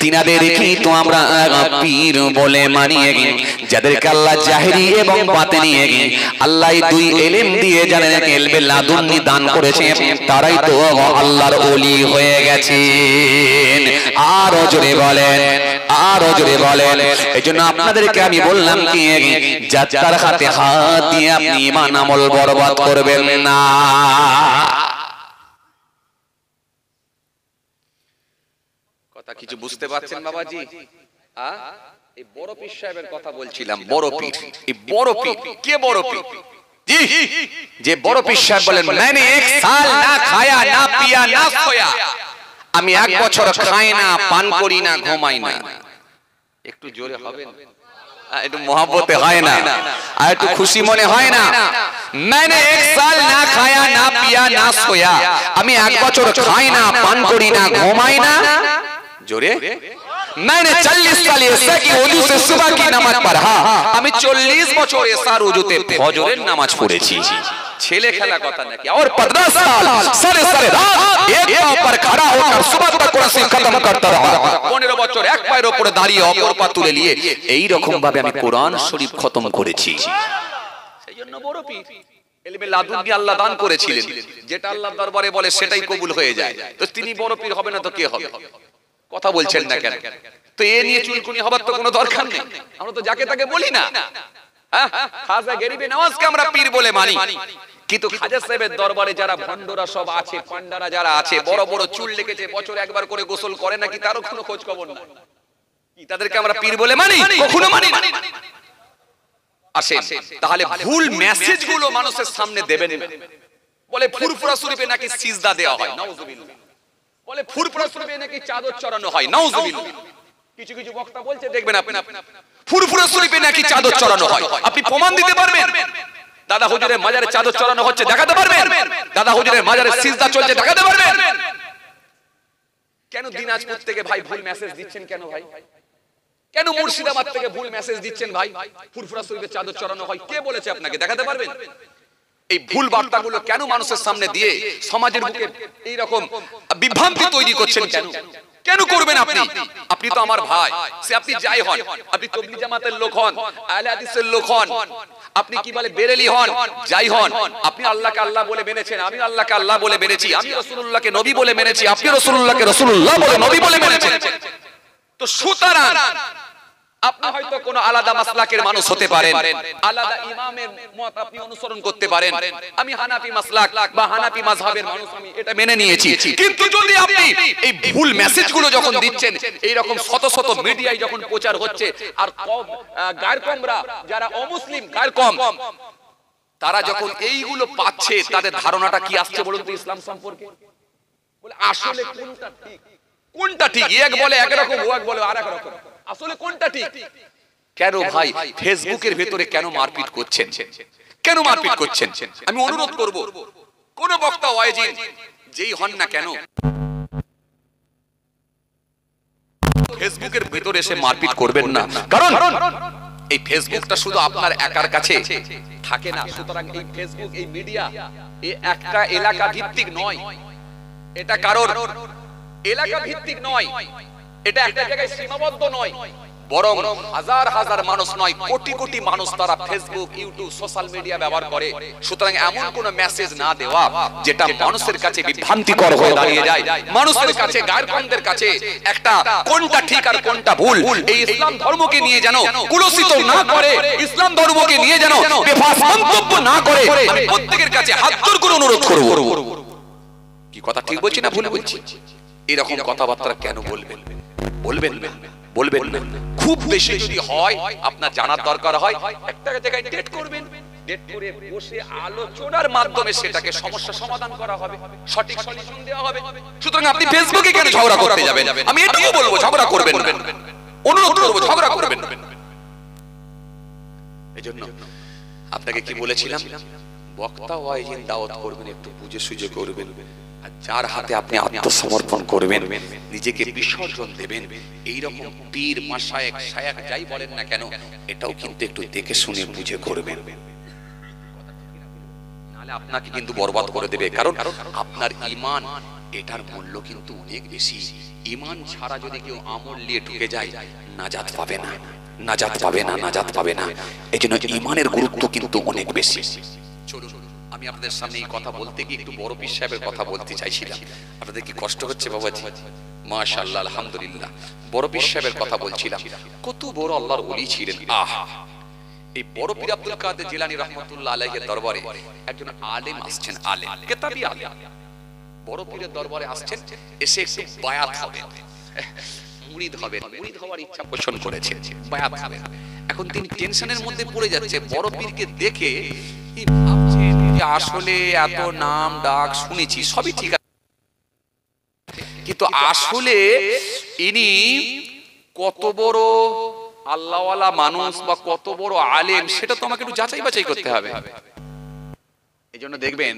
তিনাদের কি তো আমরা পীর বলে মানি, যাদেরকে আল্লাহ জাহিরি এবং বাতিনি আল্লাহ দুই ইলম দিয়ে জানেন ইলমে লাদুন্নি দান করেছে, তারাই তো আল্লাহর ওলি হয়ে গেছেন। আর জোরে বলেন, আর জোরে বলেন। এইজন্য আপনাদেরকে আমি বললাম কি, যার হাতে হাত দিয়ে আপনি ঈমান আমল বরবাদ করবেন না। কথা কিছু বুঝতে পারছেন বাবাজি? এই বড় পীর সাহেবের কথা বলছিলাম, বড় পীর। এই বড় পীর কে? বড় পীর জি, যে বড় পীর সাহেব বলেন, मैंने एक साल ना खाया ना पिया ना सोया, আমি এক বছর খাই না, পান করি না, ঘুমাই না। একটু জোরে হবে না? একটু মোহাব্বতে হয় না? আর একটু খুশি মনে হয় না? मैंने एक साल ना खाया ना पिया ना सोया, আমি এক বছর খাই না, পান করি না, ঘুমাই না। জোরে। मैंने 40 साल ऐसा की ওযু से सुबह की नमाज पढ़ा, আমি 40 বছর এসার ওযুতে ফজরের নামাজ পড়েছি। ছেলে খেলা কথা নাকি? और 15 साल सारे सारे रात एक पांव पर खड़ा होकर सुबह तक कुरान शरीफ खत्म करता रहा। 15 বছর এক পায়ের উপরে দাঁড়িয়ে অপর পা তুলে নিয়ে এই রকম ভাবে আমি কোরআন শরীফ খতম করেছি। সেইজন্য বড় পীর ইলমে লাদুন্নি আল্লাহ দান করেছিলেন, যেটা আল্লাহর দরবারে বলে সেটাই কবুল হয়ে যায়। তো তিনি বড় পীর হবে না তো কে হবে? কথা বলছেন না কেন? তো এ নিয়ে চুলকুনি হবার তো কোনো দরকার নেই। আমরা তো যাকে তাকে বলি না। খাজা গরিবে নওয়াজকে আমরা পীর বলে মানি, কিন্তু খাজা সাহেবের দরবারে যারা ভণ্ডরা সব আছে, পান্ডারা যারা আছে, বড় বড় চুল লেগেছে, বছরে একবার করে গোসল করে নাকি তারও কোনো খোঁজ খবর না, কি তাদেরকে আমরা পীর বলে মানি? কখনো মানি না। আসেন তাহলে ভুল মেসেজ গুলো মানুষের সামনে দেবেন। বলে ফুরফুরা শরীফে নাকি সিজদা দেওয়া হয়, নাউজুবিল্লাহ। বলে ফুরফুরা শরীফে নাকি চাদর চড়ানো হয়, নাউজুবিল্লাহ। কিছু কিছু বক্তা বলছে দেখবেন আপনি, ফুরফুরা শরীফে নাকি চাদর চড়ানো হয়। আপনি প্রমাণ দিতে পারবেন? দাদা হুজুরের মাজারে চাদর চড়ানো হচ্ছে দেখাতে পারবেন? দাদা হুজুরের মাজারে সিজদা চলছে দেখাতে পারবেন? কেন দিনাজপুর থেকে ভাই ভুল মেসেজ দিচ্ছেন কেন ভাই? কেন মুর্শিদাবাদ থেকে ভুল মেসেজ দিচ্ছেন ভাই? ফুরফুরা শরীফে চাদর চড়ানো হয়, কে বলেছে আপনাকে? দেখাতে পারবেন? এই ভুল বার্তাগুলো কেন মানুষের সামনে দিয়ে সমাজের বুকে এই রকম বিভ্রান্তি তৈরি করছেন কেন? কেন করবেন আপনি? আপনি তো আমার ভাই, সে আপনি যাই হন, আপনি তাবলীগ জামাতের লোক হন, আহলে হাদিসের লোক হন, আপনি কি বলে বেরেলি হন, যাই হন, আপনি আল্লাহকে আল্লাহ বলে মেনেছেন, আমি আল্লাহকে আল্লাহ বলে মেনেছি, আমি রাসূলুল্লাহকে নবী বলে মেনেছি, আপনি রাসূলুল্লাহকে রাসূলুল্লাহ বলে নবী বলে মেনেছেন। তো সুতরাং আপনি হয়তো কোনো আলাদা মাসলাকের মানুষ হতে পারেন, আলাদা ইমামের মত আপনি অনুসরণ করতে পারেন। আমি হানাফি মাসলাক বা হানাফি মাযহাবের মানুষ, আমি এটা মেনে নিয়েছি। কিন্তু যদি আপনি এই ভুল মেসেজগুলো যখন দিচ্ছেন, এই রকম শত শত মিডিয়ায় যখন প্রচার হচ্ছে, আর গায়রকমরা যারা অমুসলিম গায়রকম, তারা যখন এইগুলো পাচ্ছে, তাদের ধারণাটা কি আসছে বলুন তো ইসলাম সম্পর্কে? বলে আসলে কোনটা ঠিক, কোনটা ঠিক? এক বলে একরকম, ও এক বলে আরেক রকম। আসলে কোনটা ঠিক? কেন ভাই ফেসবুকের ভেতরে কেন মারপিট করছেন? কেন মারপিট করছেন? আমি অনুরোধ করব, কোন বক্তা ওয়াইজি যেই হন না কেন, ফেসবুকের ভেতরে এসে মারপিট করবেন না। কারণ এই ফেসবুকটা শুধু আপনার একার কাছে থাকে না। সুতরাং এই ফেসবুক, এই মিডিয়া, এই একটা এলাকা ভিত্তিক নয়, এটা কারোর এলাকা ভিত্তিক নয়, এটা একটা জায়গায় সীমাবদ্ধ নয়, বরং হাজার হাজার মানুষ নয়, কোটি কোটি মানুষ তারা ফেসবুক, ইউটিউব, সোশ্যাল মিডিয়া ব্যবহার করে। সুতরাং এমন কোন মেসেজ না দেওয়া যেটা মানুষের কাছে বিভ্রান্তিকর হয়ে দাঁড়িয়ে যায়, মানুষের কাছে, গায়রকনদের কাছে একটা কোনটা ঠিক আর কোনটা ভুল, এই ইসলাম ধর্মকে নিয়ে যেন কুলসিত না করে, ইসলাম ধর্মকে নিয়ে যেন বেফাস মন্তব্য না করে, আমি প্রত্যেকের কাছে হাত জোড় করে অনুরোধ করব। কি কথা ঠিক বলছি না ভুল বলছি? এরকম কথাবার্তা কেন বলবেন? বলবেন বলবেন না। খুব বেশি যদি হয়, আপনার জানার দরকার হয়, একটা জায়গায় ডেট করবেন, ডেট করে বসে আলোচনার মাধ্যমে সেটাকে সমস্যা সমাধান করা হবে, সঠিক সলিউশন দেওয়া হবে। সুতরাং আপনি ফেসবুকে কেন ঝগড়া করতে যাবেন? আমি এটাও বলবো ঝগড়া করবেন না, অনুরোধ করবো ঝগড়া করবেন না। এজন্য আপনাকে কি বলেছিলাম, বক্তা ওয়াইজিন দাওয়াত করবেন, একটু বুঝে সুঝে করবেন, আর যার হাতে আপনি আত্মসমর্পণ করবেন, নিজেকে বিসর্জন দেবেন, এইরকম পীর, মাশায়েখ, শায়েখ যাই বলেন না কেন, এটাও কিন্তু একটু দেখে শুনে বুঝে করবেন, নাহলে আপনাকে কিন্তু বরবাদ করে দেবে। কারণ আপনার ঈমান, এটার মূল্য কিন্তু অনেক বেশি। ঈমান ছাড়া যদি কেউ আমল নিয়ে ঢুকে যায়, নাজাত পাবে না, নাজাত পাবে না, নাজাত পাবে না। এজন্য ঈমানের গুরুত্ব কিন্তু অনেক বেশি। চলুন, আমি আপনাদের সামনে এই কথা বলতে গিয়ে একটু বড় পীর সাহেবের কথা বলতে চাইছিলাম। আপনাদের কি কষ্ট হচ্ছে বাবাজি? মাশাআল্লাহ, আলহামদুলিল্লাহ। বড় পীর সাহেবের কথা বলছিলাম, কত বড় আল্লাহর ওলি ছিলেন। এই বড় পীর আব্দুল কাদের জিলানী রাহমাতুল্লাহ আলাইহির দরবারে একজন আলেম আসছেন, আলেম, কিতাবী আলেম, বড় পীরের দরবারে আসছেন, এসে একটু বায়াত হবে, মুরিদ হবে, মুরিদ হওয়ার ইচ্ছা পোষণ করেছে, বায়াত হবে। এখন তিনি টেনশনের মধ্যে পড়ে যাচ্ছে, বড় পীরকে দেখে ভাবছে যে আসলে এত নাম ডাক শুনেছি, সবই ঠিক আছে, কিন্তু আসলে ইনি কত বড় আল্লাহওয়ালা মানুষ বা কত বড় আলেম, সেটা তো আমাকে একটু যাচাই বাছাই করতে হবে। এই জন্য দেখবেন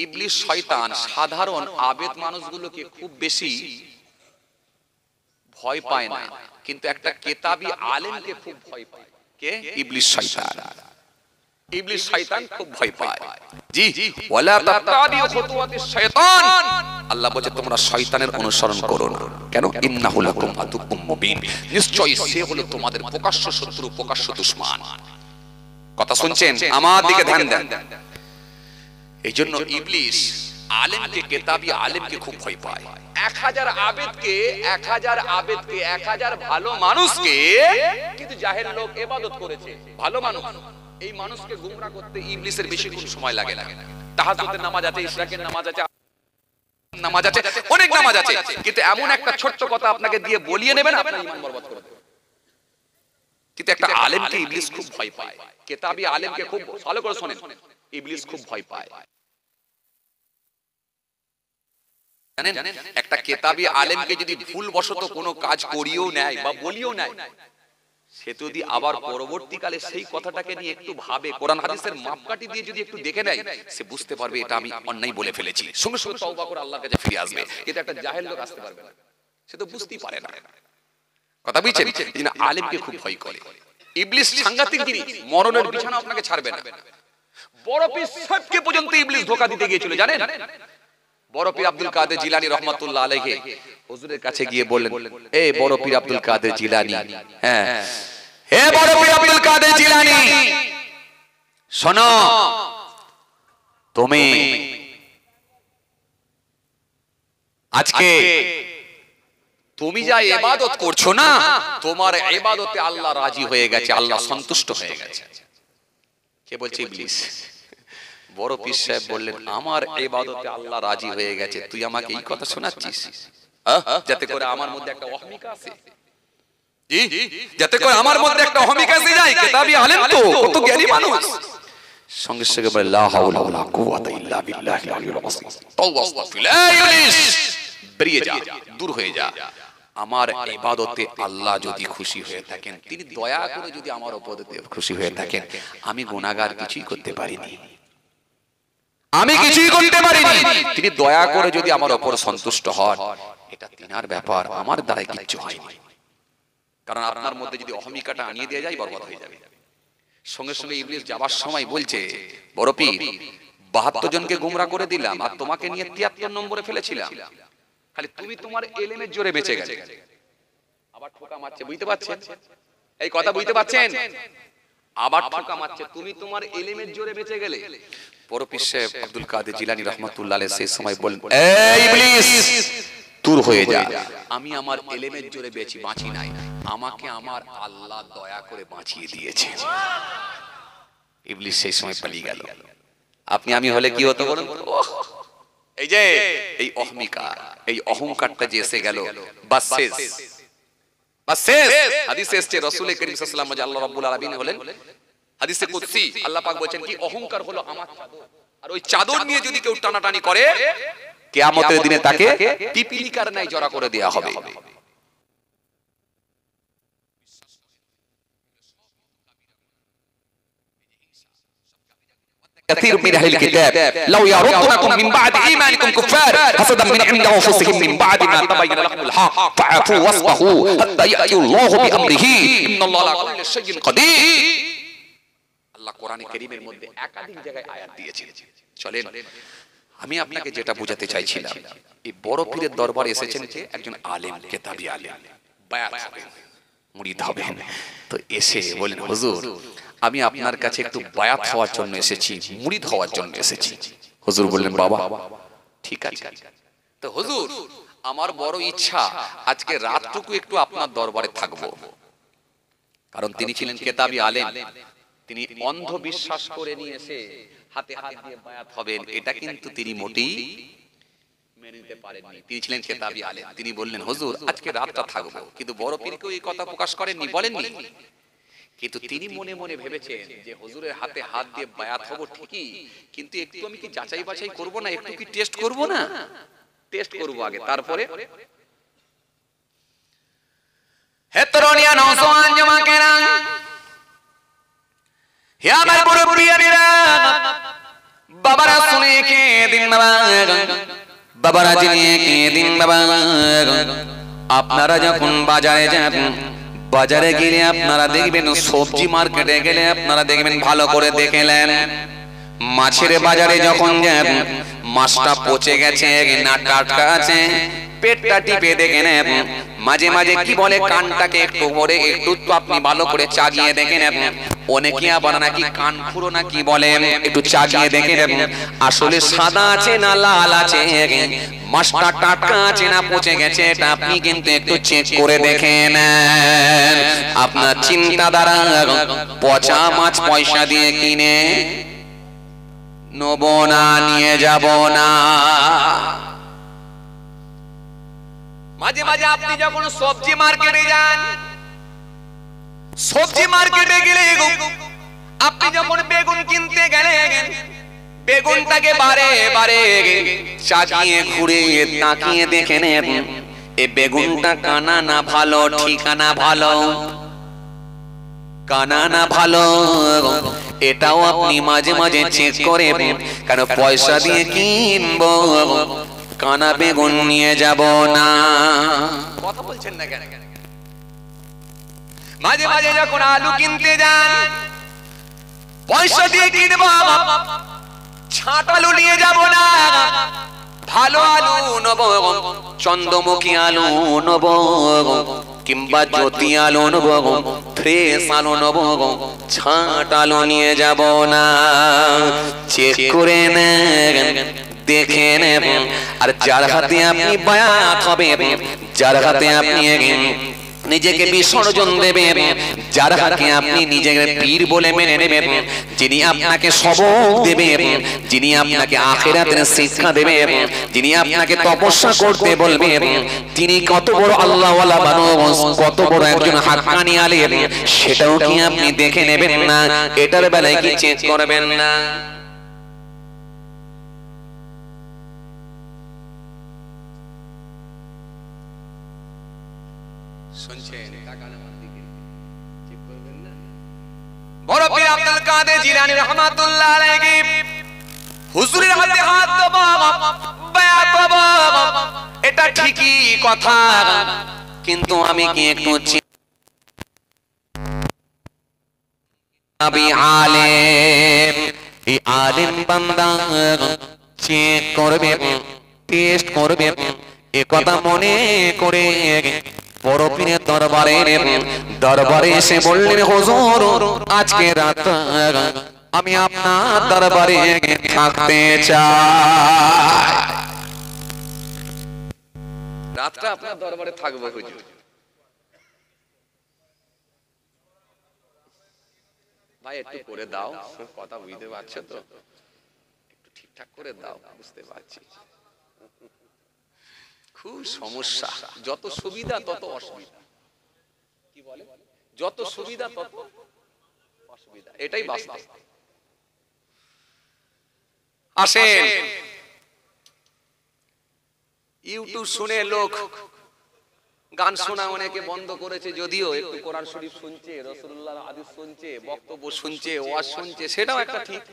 ইবলিস শয়তান সাধারণ আবেদ মানুষগুলোকে খুব বেশি ভয় পায় না, কিন্তু একটা কেতাবী আলেমকে খুব ভয় পায়। কে? ইবলিস শয়তান। ইবলিস শয়তান খুব ভয় পায়। জি, ওয়ালা তাত্তাবিউ খুতুওয়াতিশ শয়তান, আল্লাহ বলে তোমরা শয়তানের অনুসরণ করো না। কেন? ইন্নাহু লাকুম আদুউম মুবিন, নিশ্চয়ই সে হলো তোমাদের প্রকাশ্য শত্রু, প্রকাশ্য দুশমন। কথা শুনছেন? আমার দিকে ধ্যান দেন। এই জন্য ইবলিস আলেমকে, কেতাবী আলেমকে খুব ভয় পায়। 1000 আবেদকে, 1000 ভালো মানুষকে কিন্তু জাহেল লোক ইবাদত করেছে, ভালো মানুষ। এই মানুষকে গুমরা করতে ইবলিসের বেশি কোন সময় লাগে না। তাহাজ্জুদের নামাজ আছে, ইশরাকের নামাজ আছে, নামাজ আছে, অনেক নামাজ আছে, কিন্তু এমন একটা ছোট্ট কথা আপনাকে দিয়ে বলিয়ে নেবেন, আপনার ঈমান বরবাদ করে দেবে। কিন্তু একটা আলেমকে ইবলিস খুব ভয় পায়, কেতাবী আলেমকে খুব, ভালো করে শুনেন, ইবলিস খুব ভয় পায়। জানেন, একটা কেতাবী আলেমকে যদি ভুলবশত কোনো কাজ করিয়েও নেয় বা বলিও নেয়, সে যদি আবার পরবর্তীকালে সেই কথাটাকে নিয়ে একটু ভাবে, কোরআন হাদিসের মাপকাঠি দিয়ে যদি একটু দেখে নেয়, সে বুঝতে পারবে এটা আমি অন্যায় বলে ফেলেছি, সঙ্গে সঙ্গে তওবা করে আল্লাহর কাছে ফিরে আসবে। কিন্তু একটা জাহেল লোক আসতে পারবে না, সে তো বুঝতেই পারে না। কথা বুঝছেন? এই জন্য আলেমকে খুব ভয় করে ইবলিস। সাংঘাতিক জিনিস, মরণের বিছানা আপনাকে ছাড়বে না। বড় পীর সাহেবকে পর্যন্ত ইবলিস ধোঁকা দিতে গিয়েছিল, জানেন? বড় পীর আব্দুল কাদের জিলানী রাহমাতুল্লাহ আলাইহি হুজুরের কাছে গিয়ে বললেন, এ বড় পীর আব্দুল কাদের জিলানী, হ্যাঁ, হে বড় পীর আব্দুল কাদের জিলানী, শোনো, তুমি আজকে তুমি যা ইবাদত করছো না, তোমার ইবাদতে আল্লাহ রাজি হয়ে গেছে, আল্লাহ সন্তুষ্ট হয়ে গেছে। কে বলছে? ইবলিস। বড় পীর সাহেব বললেন, আমার ইবাদতে আল্লাহ রাজি হয়ে গেছে, তুই আমাকে এই কথা শোনাচ্ছিস যাতে করে আমার মধ্যে একটা অহমিকা আসে? জি, যাতে করে আমার মধ্যে একটা অহমিকা এসে যায়। কেতাবী আলেম তো, কত জ্ঞানী মানুষ। সঙ্গে সঙ্গে বলে, লা হাওলা ওয়ালা কুওয়াতা ইল্লা বিল্লাহিল আলিয়্যিল আযীম, তাওবা আস্তাগফিরুল্লাহ, ইবলিস বেরিয়ে যা, দূর হয়ে যা। আমার ইবাদতে আল্লাহ যদি খুশি হয়ে থাকেন, তিনি দয়া করে যদি আমার উপর খুশি হয়ে থাকেন, আমি গুনাহগার কিছুই করতে পারিনি, আমি কিছুই করতে পারিনি, তিনি দয়া করে যদি আমার উপর সন্তুষ্ট হন, এটা তিনার ব্যাপার, আমার দ্বারাই কিছু হয়নি। কারণ আপনার মধ্যে যদি অহমিকাটা আনিয়ে দেওয়া যায়, বরবাদ হয়ে যাবে। সঙ্গে সঙ্গে ইবলিস যাবার সময় বলছে, বড় পীর, 72 জনকে গুমরা করে দিলাম, আর তোমাকে নিয়ে 73 নম্বরে ফেলেছিলাম, খালি তুমি তোমার ইলমের জোরে বেঁচে গেলে। আবার ঠোকা মারছে, বুঝতে পারছেন এই কথা? বুঝতে পারছেন? আবার ঠোকা মারছে, তুমি তোমার ইলমের জোরে বেঁচে গেলে। বড় পীর সাহেব আব্দুল কাদের জিলানী রাহমাতুল্লাহ আলাইহি সেই সময় বলেন, এই ইবলিস দূর হয়ে যা, আমি আমার ইলমের জোরে বাঁচি নাই, আমাকে আমার আল্লাহ দয়া করে বাঁচিয়ে দিয়েছে। ইবলিস সেই সময় পালিয়ে গেল। আপনি আমি হলে কি হতো বলুন? এই যে এই অহমিকা, এই অহংকারটা যে এসে গেল, বাস শেষ, বাস শেষ। হাদিসে এসেছে রাসূল করিম সাল্লাল্লাহু আলাইহি ওয়াসাল্লাম যে আল্লাহ রাব্বুল আলামিন হলেন, হাদিসে কুদসি আল্লাহ পাক বলেন কি অহংকার হলো আমার চাদর, আর ওই চাদর নিয়ে যদি কেউ টানাটানি করে কিয়ামতের দিনে তাকে পিপিলিকার ন্যায় জড়া করে দেয়া হবে। كثير من أهل الكتاب لو يردونكم من بعد إيمانكم كفار حسدا من عند أنفسهم من بعد ما تبين لهم الحق فاعفوا واصفحوا حتى يأتي الله بأمره إن الله على كل شيء قدير। আল্লাহ কোরআনে কারীমের মধ্যে একাধিক জায়গায় আয়াত দিয়েছেন। চলেন আমি আপনাকে যেটা বোঝাতে চাইছিলাম, এই বড় পীরের দরবারে এসেছেন যে একজন আলেম, কেতাবি আলেম, বায়াত হবেন, মুরিদ হবেন। তো এসে বলেন হুজুর আমি আপনার কাছে একটু বায়াত হওয়ার জন্য এসেছি, মুরিদ হওয়ার জন্য এসেছি। হুজুর বললেন বাবা ঠিক আছে। তো হুজুর আমার বড় ইচ্ছা আজকে রাতটুকু একটু আপনার দরবারে থাকবো, কারণ তিনি ছিলেন কেতাবি আলেম, তিনি অন্ধ বিশ্বাস করে নিয়ে এসে হাতে হাত দিয়ে বায়াত হবেন এটা কিন্তু তিনি মোটেই মেনে নিতে পারেননি। তিনি ছিলেন কেতাবি আলেম, তিনি বললেন হুজুর আজকে রাতটা থাকবো, কিন্তু বড় পীরকেও এই কথা প্রকাশ করেননি, বলেননি, কিন্তু তিনি মনে মনে ভেবেছেন যে হুজুরের হাতে হাত দিয়ে বায়াত হব ঠিকই, কিন্তু একটু আমি কি যাচাই বাছাই করব না, একটু কি টেস্ট করব না, টেস্ট করব আগে, তারপরে। হে তরুণিয়া নওজওয়ান জামাকেরা, হে আমার মুরব্বিয়ারা, বাবারা শুনে কে দিন বাবা, বাবারা জেনে কে দিন বাবা। আপনারা যখন বাজারে যান, বাজারে গেলে আপনারা দেখবেন, সবজি মার্কেটে গেলে আপনারা দেখবেন, ভালো করে দেখলেন মাছের বাজারে যখন যান মাছটা পচে গেছে না টাটকা আছে, পেটটা টিপে দেখে নেন, মাঝে মাঝে কি বলে কানটাকে একটু করে একটু তো আপনি ভালো করে চাগিয়ে দেখে নেন, অনেকে আবার নাকি কান খুঁড়ো না কি বলে একটু চাগিয়ে দেখে নেন আসলে সাদা আছে না লাল আছে, মাছটা টাটকা আছে না পচে গেছে, এটা আপনি কিন্তু একটু চেক করে দেখে নেন। আপনার চিন্তা দ্বারা পচা মাছ পয়সা দিয়ে কিনে নেব না, নিয়ে যাব না। মাঝে মাঝে আপনি যখন সবজি মার্কেটে যান, সবজি মার্কেটে গেলে আপনি যখন বেগুন কিনতে গেলেন, বেগুনটাকে বারে বারে চাকিয়ে ঘুরে তাকিয়ে দেখে নেন এই বেগুনটা কানা না ভালো, ঠিকানা ভালো, কানা না ভালো, এটাও আপনি মাঝে মাঝে চেক করে, কেন পয়সা দিয়ে কিনবো, কানা বেগুন নিয়ে যাব না। কথা বলছেন না কেন? মাঝে মাঝে যখন আলু কিনতে যান, পয়সা দিয়ে কিনবো, ছাট আলু নিয়ে যাব না, ভালো আলু নেব, চন্দ্রমুখী আলু নেব, কিংবা জ্যোতি আলু নেব, ফ্রেশ আলু নেব, ছাট আলু নিয়ে যাব না। চেক করে নেন, দেখে নেন, আর যার হাতে আপনি বায়াত হবে, যার হাতে আপনি নিজেকে বিসর্জন দেবেন, যার হাতে আপনি নিজেকে পীর বলে মেনে নেবেন, যিনি আপনাকে সবক দেবেন, যিনি আপনাকে আখিরাতের শিক্ষা দেবেন, যিনি আপনাকে তপস্যা করতে বলবেন, তিনি কত বড় আল্লাহওয়ালা মানুষ, কত বড় একজন হাক্কানি আলেম, সেটাও কি আপনি দেখে নেবেন না? এটার বেলায় কি চেক করবেন না? বড় পীর আব্দুল কাদের জিলানী রাহমাতুল্লাহ আলাইহি হুজুরের হাতে হাত দেব, বায়াত দেব, এটা ঠিকই কথা, কিন্তু আমি কি একটু আমি আলেম, এই আলেম বান্দা চেক করবে, টেস্ট করবে, এ কথা মনে করে বড় পীরের দরবারে এসে বললেন, হুজুর আজকে রাত আমি আপনার দরবারে থাকতে চাই। রাতটা আপনার দরবারে থাকবো হুজুর। ভাই একটু করে দাও, কথা বুঝতে পারছো তো, একটু ঠিকঠাক করে দাও, বুঝতে পারছি খুব সমস্যা। যত সুবিধা তত অসুবিধা, কি বলে, যত সুবিধা তত অসুবিধা, এটাই বাস্তব। আসেন, ইউটিউব শুনে লোক গান শোনা অনেকে বন্ধ করেছে, যদিও একটু কোরআন শরীফ শুনছে, রাসূলুল্লাহর হাদিস শুনছে, বক্তব্য শুনছে, ওয়াজ শুনছে, সেটাও একটা ঠিক।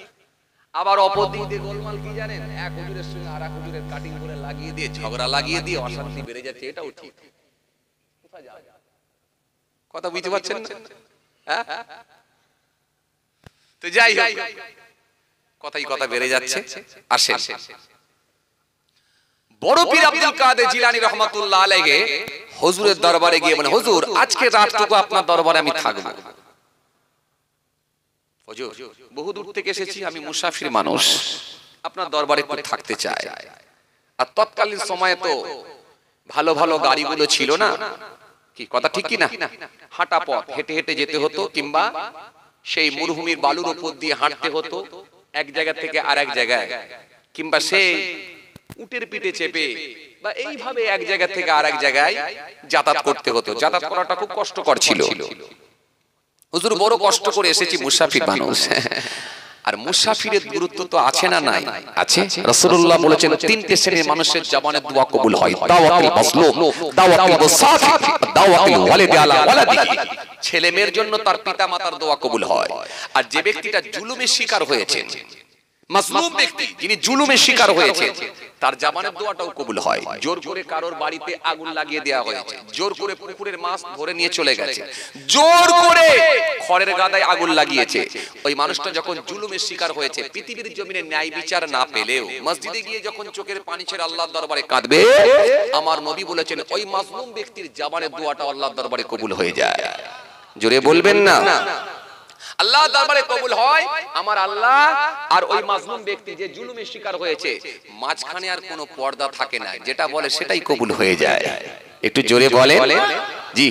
আবার অপর দিক দিয়ে গোলমাল কি জানেন, এক হুজুরের সঙ্গে আর এক হুজুরের কাটিং করে লাগিয়ে দিয়ে, ঝগড়া লাগিয়ে দিয়ে অশান্তি বেড়ে যাচ্ছে, এটাও ঠিক। কোথায় যাওয়া যায়, কথা বুঝতে পারছেন না? হ্যাঁ, তো যাই হোক, কথা বেড়ে যাচ্ছে। আসেন, বড় পীর আব্দুল কাদের জিলানী রাহমাতুল্লাহ আলাইহি হুজুরের দরবারে গিয়ে বলেন, হুজুর আজকে রাতটুকু আপনার দরবারে আমি থাকব। হুজুর বহু দূর থেকে এসেছি, আমি মুসাফির মানুষ, আপনার দরবারে একটু থাকতে চাই। আর তৎকালীন সময়ে তো ভালো ভালো গাড়িগুলো ছিল না, কি কথা ঠিক কি না? হাঁটা পথ, হেঁটে হেঁটে যেতে হতো, কিংবা সেই মরুভূমির বালুর উপর দিয়ে হাঁটতে হতো এক জায়গা থেকে আরেক জায়গায়, কিংবা সেই উটের পিঠে চেপে বা এইভাবে এক জায়গা থেকে আরেক জায়গায় যাতায়াত করতে হতো। যাতায়াত করাটা খুব কষ্টকর ছিল। হুজুর বড় কষ্ট করে এসেছি, মুসাফির মানুষ। আর মুসাফিরের গুরুত্ব তো আছে না নাই? আছে। রাসূলুল্লাহ বলেছেন তিনটে শ্রেণীর মানুষের জবানের দোয়া কবুল হয়, দাওয়াতুল মাসলুম, দাওয়াতুল মুসাফির, দাওয়াতুল ওয়ালিদি আলা ওয়ালাদিহি। ছেলে মেয়ের জন্য তার পিতা মাতার দোয়া কবুল হয়। আর যে ব্যক্তিটা জুলুমের শিকার হয়েছে, মাজলুম ব্যক্তি যিনি জুলুমের শিকার হয়েছে, তার জবানের দোয়াটাও কবুল হয়। জোর করে কারোর বাড়িতে আগুন লাগিয়ে দেওয়া হয়েছে, জোর করে পুকুরের মাছ ধরে নিয়ে চলে গেছে, জোর করে খড়ের গাদায় আগুন লাগিয়েছে, ওই মানুষটা যখন জুলুমের শিকার হয়েছে, পৃথিবীর জমিনে ন্যায় বিচার না পেলেও মসজিদে গিয়ে যখন চোখের পানি ছেড়ে আল্লাহর দরবারে কাঁদবে, আমার নবী বলেছেন ওই মাজলুম ব্যক্তির জবানের দোয়াটা আল্লাহর দরবারে কবুল হয়ে যায়। জোরে বলবেন না? আল্লাহ দরবারে কবুল হয় আমার আল্লাহ আর ওই মাজলুম ব্যক্তি যে জুলুমের শিকার হয়েছে, মাঝখানে আর কোনো পর্দা থাকে না, যেটা বলে সেটাই কবুল হয়ে যায়। একটু জোরে বলে। জি,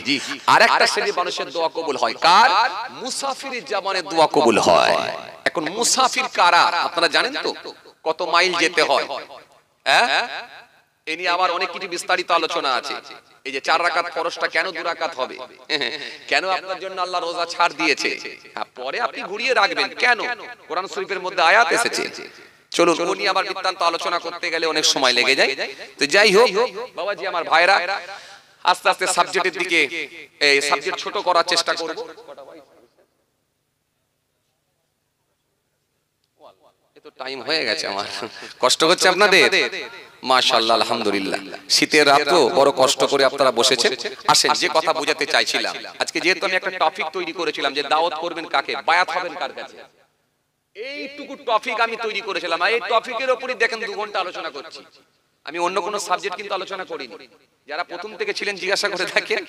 আরেকটা শ্রেণীর মানুষের দোয়া কবুল হয়, কার? মুসাফিরের জবানের দোয়া কবুল হয়। এখন মুসাফির কারা আপনারা জানেন তো? কত মাইল যেতে হয়? হ্যাঁ, এ নিয়ে আবার অনেক কিছু বিস্তারিত আলোচনা আছে। এই যে 4 রাকাত ফরজটা কেন 2 রাকাত হবে, কেন আপনার জন্য আল্লাহ রোজা ছাড় দিয়েছে, পরে আপনি ঘুরিয়ে রাখবেন কেন, কোরআন শরীফের মধ্যে আয়াত এসেছে। চলুন উনি আবার বৃত্তান্ত আলোচনা করতে গেলে অনেক সময় লেগে যায়। তো যাই হোক বাবাজি, আমার ভাইরা, আস্তে আস্তে সাবজেক্টের দিকে, এই সাবজেক্ট ছোট করার চেষ্টা করব। তো টাইম হয়ে গেছে, আমার কষ্ট হচ্ছে আপনাদের। মাশাআল্লাহ, আলহামদুলিল্লাহ। শীতের রাতও বড় কষ্ট করে আপনারা বসেছেন। আসেন, যে কথা বোঝাতে চাইছিলাম, আজকে যেহেতু আমি একটা টপিক তৈরি করেছিলাম যে দাওয়াত করবেন কাকে, বায়াত হবেন কার কাছে, এইটুকু টপিক আমি তৈরি করেছিলাম। এই টপিকের উপরই দেখেন 2 ঘন্টা আলোচনা করছি। আমি অন্য কোনো সাবজেক্ট কিন্তু আলোচনা করিনি। যারা প্রথম থেকে ছিলেন জিজ্ঞাসা করে দেখেন,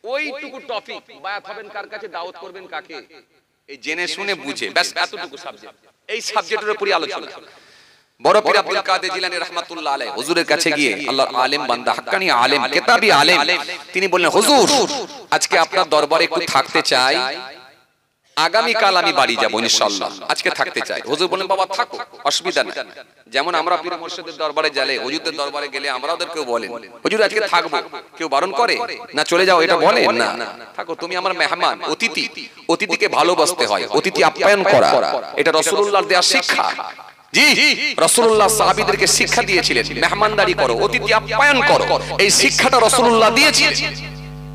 ওইটুকু টপিক, বায়াত হবেন কার কাছে, দাওয়াত করবেন কাকে, এই জেনে শুনে বুঝে, ব্যাস এতটুকু সাবজেক্ট। এই সাবজেক্টের উপরই আলোচনা। বড় পীর আব্দুল কাদের জিলানী রাহমাতুল্লাহ আলাইহি হুজুরের কাছে গিয়ে, আল্লাহর আলেম বান্দা, হাক্কানি আলেম, কিতাবী আলেম, তিনি বললেন, হুজুর আজকে আপনার দরবারে একটু থাকতে চাই, আগামী কাল আমি বাড়ি যাব ইনশাআল্লাহ, আজকে থাকতে চাই। হুজুর বলেন, বাবা থাকো, অসুবিধা নাই। যেমন আমরা পীর মুর্শিদের দরবারে গেলে, হুজুরদের দরবারে গেলে আমরা ওদেরকেও বলেন, হুজুর আজকে থাকবো, কেউ বারণ করে না, চলে যাও এটা বলে না, থাকো, তুমি আমার মেহমান, অতিথি। অতিথিকে ভালোবাসতে হয়, অতিথি আপ্যায়ন করা, এটা রাসূলুল্লাহর দেয়া শিক্ষা। জি, রাসূলুল্লাহ সাহাবীদেরকে শিক্ষা দিয়েছিলেন, মেহমানদারি করো, অতিথি আপ্যায়ন করো, এই শিক্ষাটা রাসূলুল্লাহ দিয়েছিলেন।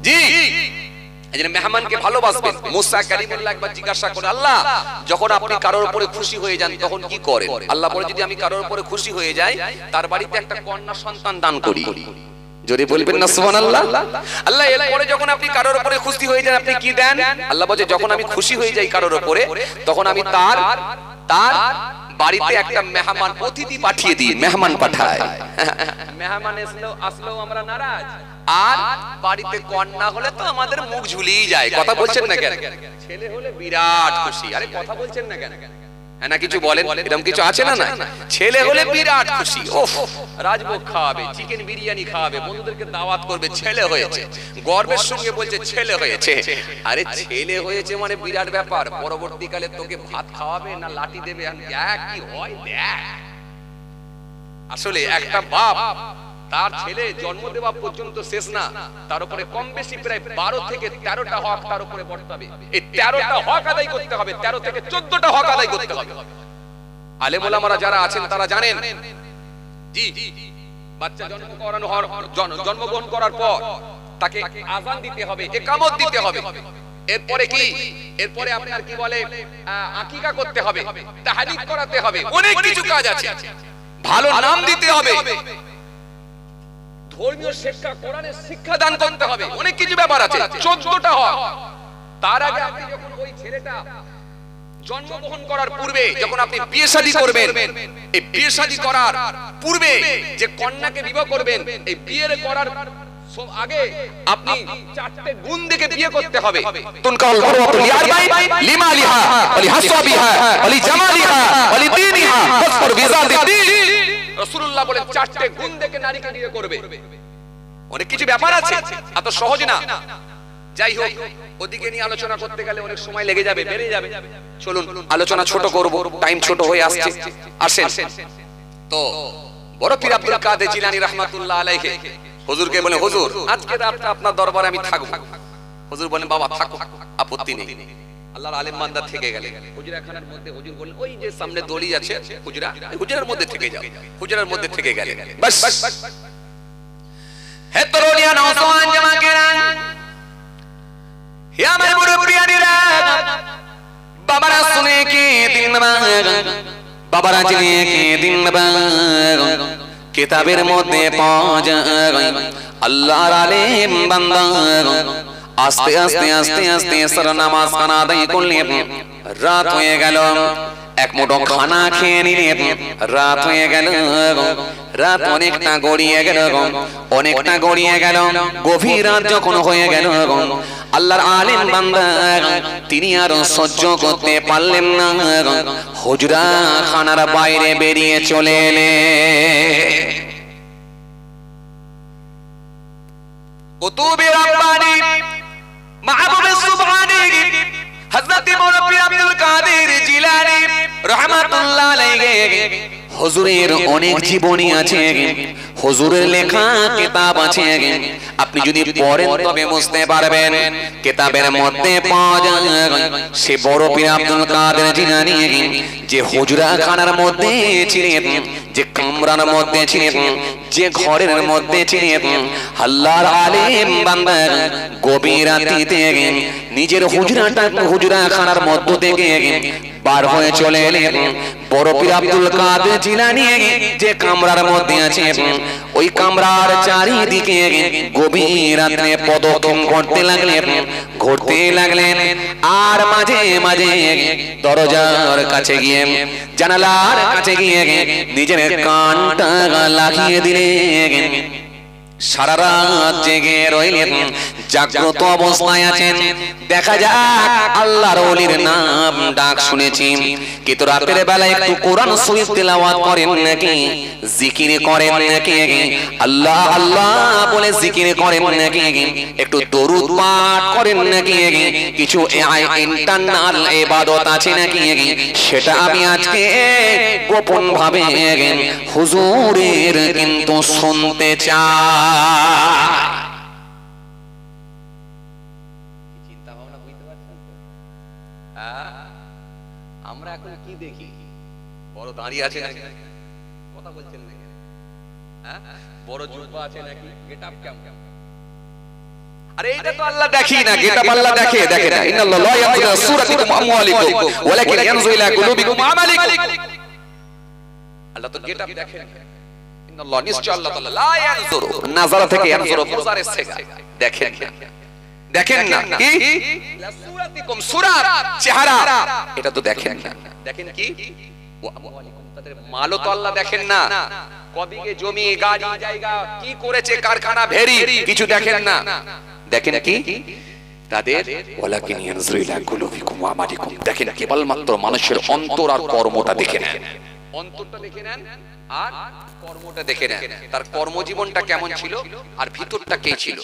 জি, এজন্য মেহমানকে ভালোবাসবেন। মুসা কালিমুল্লাহ একবার জিজ্ঞাসা করে, আল্লাহ যখন আপনি কারোর উপরে খুশি হয়ে যান তখন কি করেন? আল্লাহ বলে, যদি আমি কারোর উপরে খুশি হয়ে যাই, তার বাড়িতে একটা কন্যা সন্তান দান করি। জোরে বলবেন না সুবহানাল্লাহ। আল্লাহ এরপরে যখন আপনি কারোর উপরে খুশি হয়ে যান, আপনি কি দেন? আল্লাহ বলে, যখন আমি খুশি হয়ে যাই কারোর উপরে, তখন আমি তার বাড়িতে একটা মেহমান অতিথি পাঠিয়ে দিই, মেহমান পাঠায়, মেহমান আসলেও আমরা নারাজ, আর বাড়িতে কন্যা হলে তো আমাদের মুখ ঝুলিয়ে যায়। কথা বলছেন না কেন? ছেলে হলে বিরাট খুশি। আরে কথা বলছেন না কেন? না কিছু বলেন, এরকম কিছু আছে না? না, ছেলে হলে বিরাট খুশি, ওফ রাজভোগ খাওয়াবে, চিকেন বিরিয়ানি খাওয়াবে, বন্ধুদেরকে দাওয়াত করবে, ছেলে হয়েছে, গর্বের সঙ্গে বলছে ছেলে হয়েছে। আরে ছেলে হয়েছে মানে বিরাট ব্যাপার, পরবর্তীকালে তোকে ভাত খাওয়াবে না লাঠি দেবে, দেখ কি হয় দেখ। আসলে একটা বাপ তার ছেলে জন্ম দেওয়া পর্যন্ত শেষ না, তার উপরে কম বেশি প্রায় 12 থেকে 13টা হক তার উপরে বর্তাবে। এই 13টা হক আদায় করতে হবে, 13 থেকে 14টা হক আদায় করতে হবে। আলেম ওলামারা যারা আছেন তারা জানেন, জি বাচ্চা জন্মগ্রহণ করার পর তাকে আযান দিতে হবে, ইকামত দিতে হবে। এরপরে কি? এরপরে আপনার কি বলে আকিকা করতে হবে, তাহনিক করাতে হবে, অনেক কিছু কাজ আছে। ভালো নাম দিতে হবে, ধর্মীয় শিক্ষা, কোরআনের শিক্ষা দান করতে হবে, অনেক কিছু ব্যাপার আছে। 14টা হক। তার আগে আপনি যখন ওই ছেলেটা জন্মগ্রহণ করার পূর্বে যখন আপনি বিয়ে শাদী করবেন, এই বিয়ে শাদী করার পূর্বে যে কন্যাকে বিবাহ করবেন, এই বিয়ের করার আগে আপনি 4টে গুণ দেখে বিয়ে করতে হবে। তুনকাল মারওয়াতু লিআরবাই লিমালিহা ওয়া লিহাসাবিহা ওয়া লিজামালিহা ওয়া লিদীনিহা ফাসফর বিযাতিদ্দীন। রাসূলুল্লাহ বলেন 4টে গুণ দেখে নারীকে বিয়ে করবে। অনেক কিছু ব্যাপার আছে, এত সহজ না। যাই হোক, ওদিকে নিয়ে আলোচনা করতে গেলে অনেক সময় লেগে যাবে, বেড়ে যাবে। চলুন আলোচনা ছোট করব, টাইম ছোট হয়ে আসছে। আসেন তো বড় পীর আব্দুল কাদের জিলানী রাহমাতুল্লাহ আলাইহি হুজুরকে বলে, হুজুর আজকে রাতটা আপনার দরবারে আমি থাকবো। হুজুর বলেন, বাবা থাকো, আপত্তি নেই। আল্লাহর আলেম মানদার থেকে গেলেন হুজরাখানার মধ্যে। হুজুর বলেন, ওই যে সামনে দড়ি আছে হুজরা, হুজরার মধ্যে থেকে যাও। হুজরার মধ্যে থেকে গেলেন। বাস হে তরুণিয়া নওজওয়ান জামাকেরান, হে আমার মুরব্বিয়ানেরা, বাবারা শুনে কে দিন বাবারা জেনে কে দিন কিতাবের মধ্যে পাওয়া যায় আল্লাহর আলেম বান্দা আস্তে আস্তে আস্তে আস্তে সর নামাজ খানা আদায় করলে রাত হয়ে গেল। এক মুঠো খানা খেয়ে নিলে রাত হয়ে গেল। রাত অনেকটা গড়িয়ে গেল, অনেকটা গড়িয়ে গেল। গভীর রাত যখন হয়ে গেল, আল্লাহর আলেম বান্দা তিনি আর সহ্য করতে পারলেন না, হুজরা খানার বাইরে বেরিয়ে চলে এলেন। কুতুবে রাব্বানি মাহবুবে সুবহানি হযরত মুরব্বি আব্দুল কাদের জিলানী রাহমাতুল্লাহ আলাইহি হুজুরের অনেক জীবনী আছে, হুজুরের লেখা কিতাব আছে। আপনি যদি পড়েন তবে বুঝতে পারবেন। কিতাবের মধ্যে পাওয়া যায় সে বড় পীর আব্দুল কাদের জিলানী যে হুজরাখানার মধ্যে ছিলেন, যে কামরার মধ্যে ছিলেন, যে ঘরের মধ্যে ছিলেন, আল্লাহর আলেম বান্দা গভীর রাতে নিজের হুজরাখানার মধ্য থেকে বার হয়ে চলে এলেন। বড় পীর আব্দুল কাদের জিলানী যে কামরার মধ্যে আছে, ওই কামরার চারিদিকে গভীর রাতে পদক্ষেপ করতে লাগলেন, ঘুরতে লাগলেন। আর মাঝে মাঝে দরজার কাছে গিয়ে, জানালার কাছে গিয়ে নিজের কানটা লাগিয়ে দিলেন। সারা রাত জেগে রইলেন, জাগ্রত অবস্থায় আছেন। দেখা যাক আল্লাহর ওলির নাম ডাক শুনেছি, কিন্তু রাতের বেলা একটু কোরআন শরীফ তেলাওয়াত করেন নাকি, জিকির করেন নাকি, আল্লাহ আল্লাহ বলে জিকির করেন নাকি, একটু দরুদ পাঠ করেন নাকি, কিছু ইন্টারনাল ইবাদত আছে নাকি, সেটা আমি আজকে গোপন ভাবে হুজুরের কিন্তু শুনতে চাই। চিন্তা ভাবনা বুঝতে পারছেন তো? আমরা এখন কি দেখি? বড় দাঁড়িয়ে আছে নাকি, কথা বলছেন নাকি, বড় জুব্বা আছে নাকি, গেটআপ কেমন? আরে এইটা তো আল্লাহ দেখি না, গেটআপ আল্লাহ দেখে না। ইন্নাল্লাহ লা ইয়ানজুরু ইলা সূরাতিকুম ওয়া আমওয়ালিকুম ওয়ালাকিন ইয়ানজুরু ইলা কুলুবিকুম ওয়া আমালিকুম। আল্লাহ তো গেটআপ দেখেন। ইন্নাল্লাহ নিশ্চয় আল্লাহ তাআলা লা ইয়ানজুরু, নাযারা থেকে ইয়ানজুরু, মুজারের থেকে দেখেন না, দেখেন না কি ইলা সূরাতিকুম, সূরা চেহারা এটা তো দেখেন না। দেখেন কি তাদের মালও তো আল্লাহ দেখেন না, কবিকে জমি গাড়ি জায়গা কি করেছে, কারখানা ভেরি, কিছু দেখেন না। দেখেন কি তাদের ওয়ালাকিন ইয়ানজুরু ইলা কুলুবিকুম ওয়া আমালিকুম, দেখেন কেবলমাত্র মানুষের অন্তর আর কর্মটা দেখে নেন, অন্তরটা দেখে নেন আর কর্মটা দেখে নেন, তার কর্মজীবনটা কেমন ছিল আর ভিতরটা কে ছিল।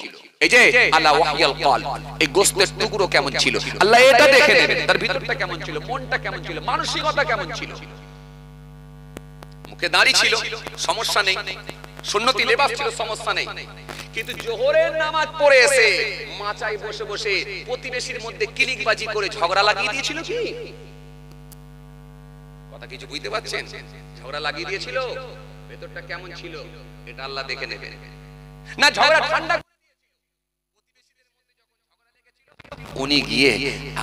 এই যে আলা ওয়াহিয়াল কলব, এই গোশতের টুকরো কেমন ছিল, আল্লাহ এটা দেখে নেবেন, তার ভিতরটা কেমন ছিল, মনটা কেমন ছিল, মানসিকতা কেমন ছিল। মুখে দাড়ি ছিল, সমস্যা নেই, সুন্নতি লেবাস ছিল, সমস্যা নেই, কিন্তু জোহরের নামাজ পড়ে এসে মাচায় বসে বসে প্রতিবেশীর মধ্যে কিলিকবাজি করে ঝগড়া লাগিয়ে দিয়েছিল। কি কথা কিছু বুঝতে পারছেন? ঝগড়া লাগিয়ে দিয়েছিল, ভেতরটা কেমন ছিল এটা আল্লাহ দেখে নেবেন। না ঝগড়া ঠান্ডা, উনি গিয়ে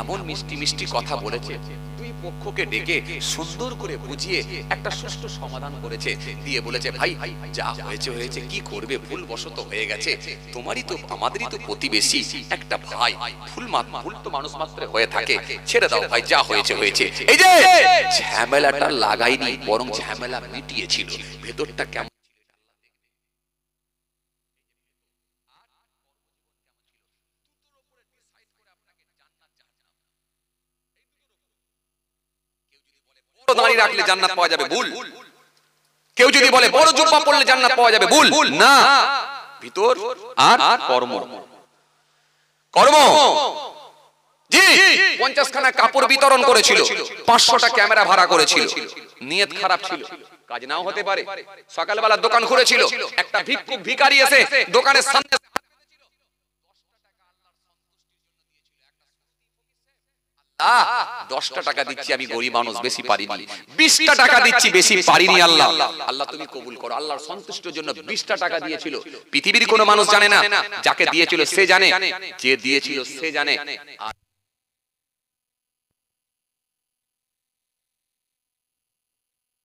এমন মিষ্টি মিষ্টি কথা বলেছে, দুই পক্ষকে ডেকে সুন্দর করে বুঝিয়ে একটা সুষ্ঠু সমাধান করেছে, দিয়ে বলেছে ভাই যা হয়েছে হয়েছে, কি করবে, ভুল বশত হয়ে গেছে, তোমারই তো আমাদেরই তো প্রতিবেশী, একটা ভাই, ভুল তো মানুষ মাত্র হয়ে থাকে, ছেড়ে দাও ভাই, যা হয়েছে হয়েছে। এই যে ঝামেলাটা লাগাইনি, বরং ঝামেলা মিটিয়েছিল, ভেতরটা কেমন দাঁড়িয়ে রাখলে জান্নাত পাওয়া যাবে, ভুল। কেউ যদি বলে বড় জুব্বা পড়লে জান্নাত পাওয়া যাবে, ভুল না। ভিতর আর কর্ম, কর্ম। জি 50 খানা কাপড় বিতরণ করেছিল, 500টা ক্যামেরা ভাড়া করেছিল, নিয়ত খারাপ ছিল, কাজ নাও হতে পারে। সকালবেলা দোকান খুলেছিল, একটা ভিক্ষুক ভিখারি এসে দোকানের সামনে 10টা টাকা দিচ্ছি, আমি গরিব মানুষ, বেশি পারিনি, 20টা টাকা দিচ্ছি, বেশি পারিনি, আল্লাহ আল্লাহ তুমি কবুল করো। আল্লাহর সন্তুষ্টির জন্য 20টা টাকা দিয়েছিল। পৃথিবীর কোনো মানুষ জানে না, যাকে দিয়েছিল সে জানে, যে দিয়েছিল সে জানে, আর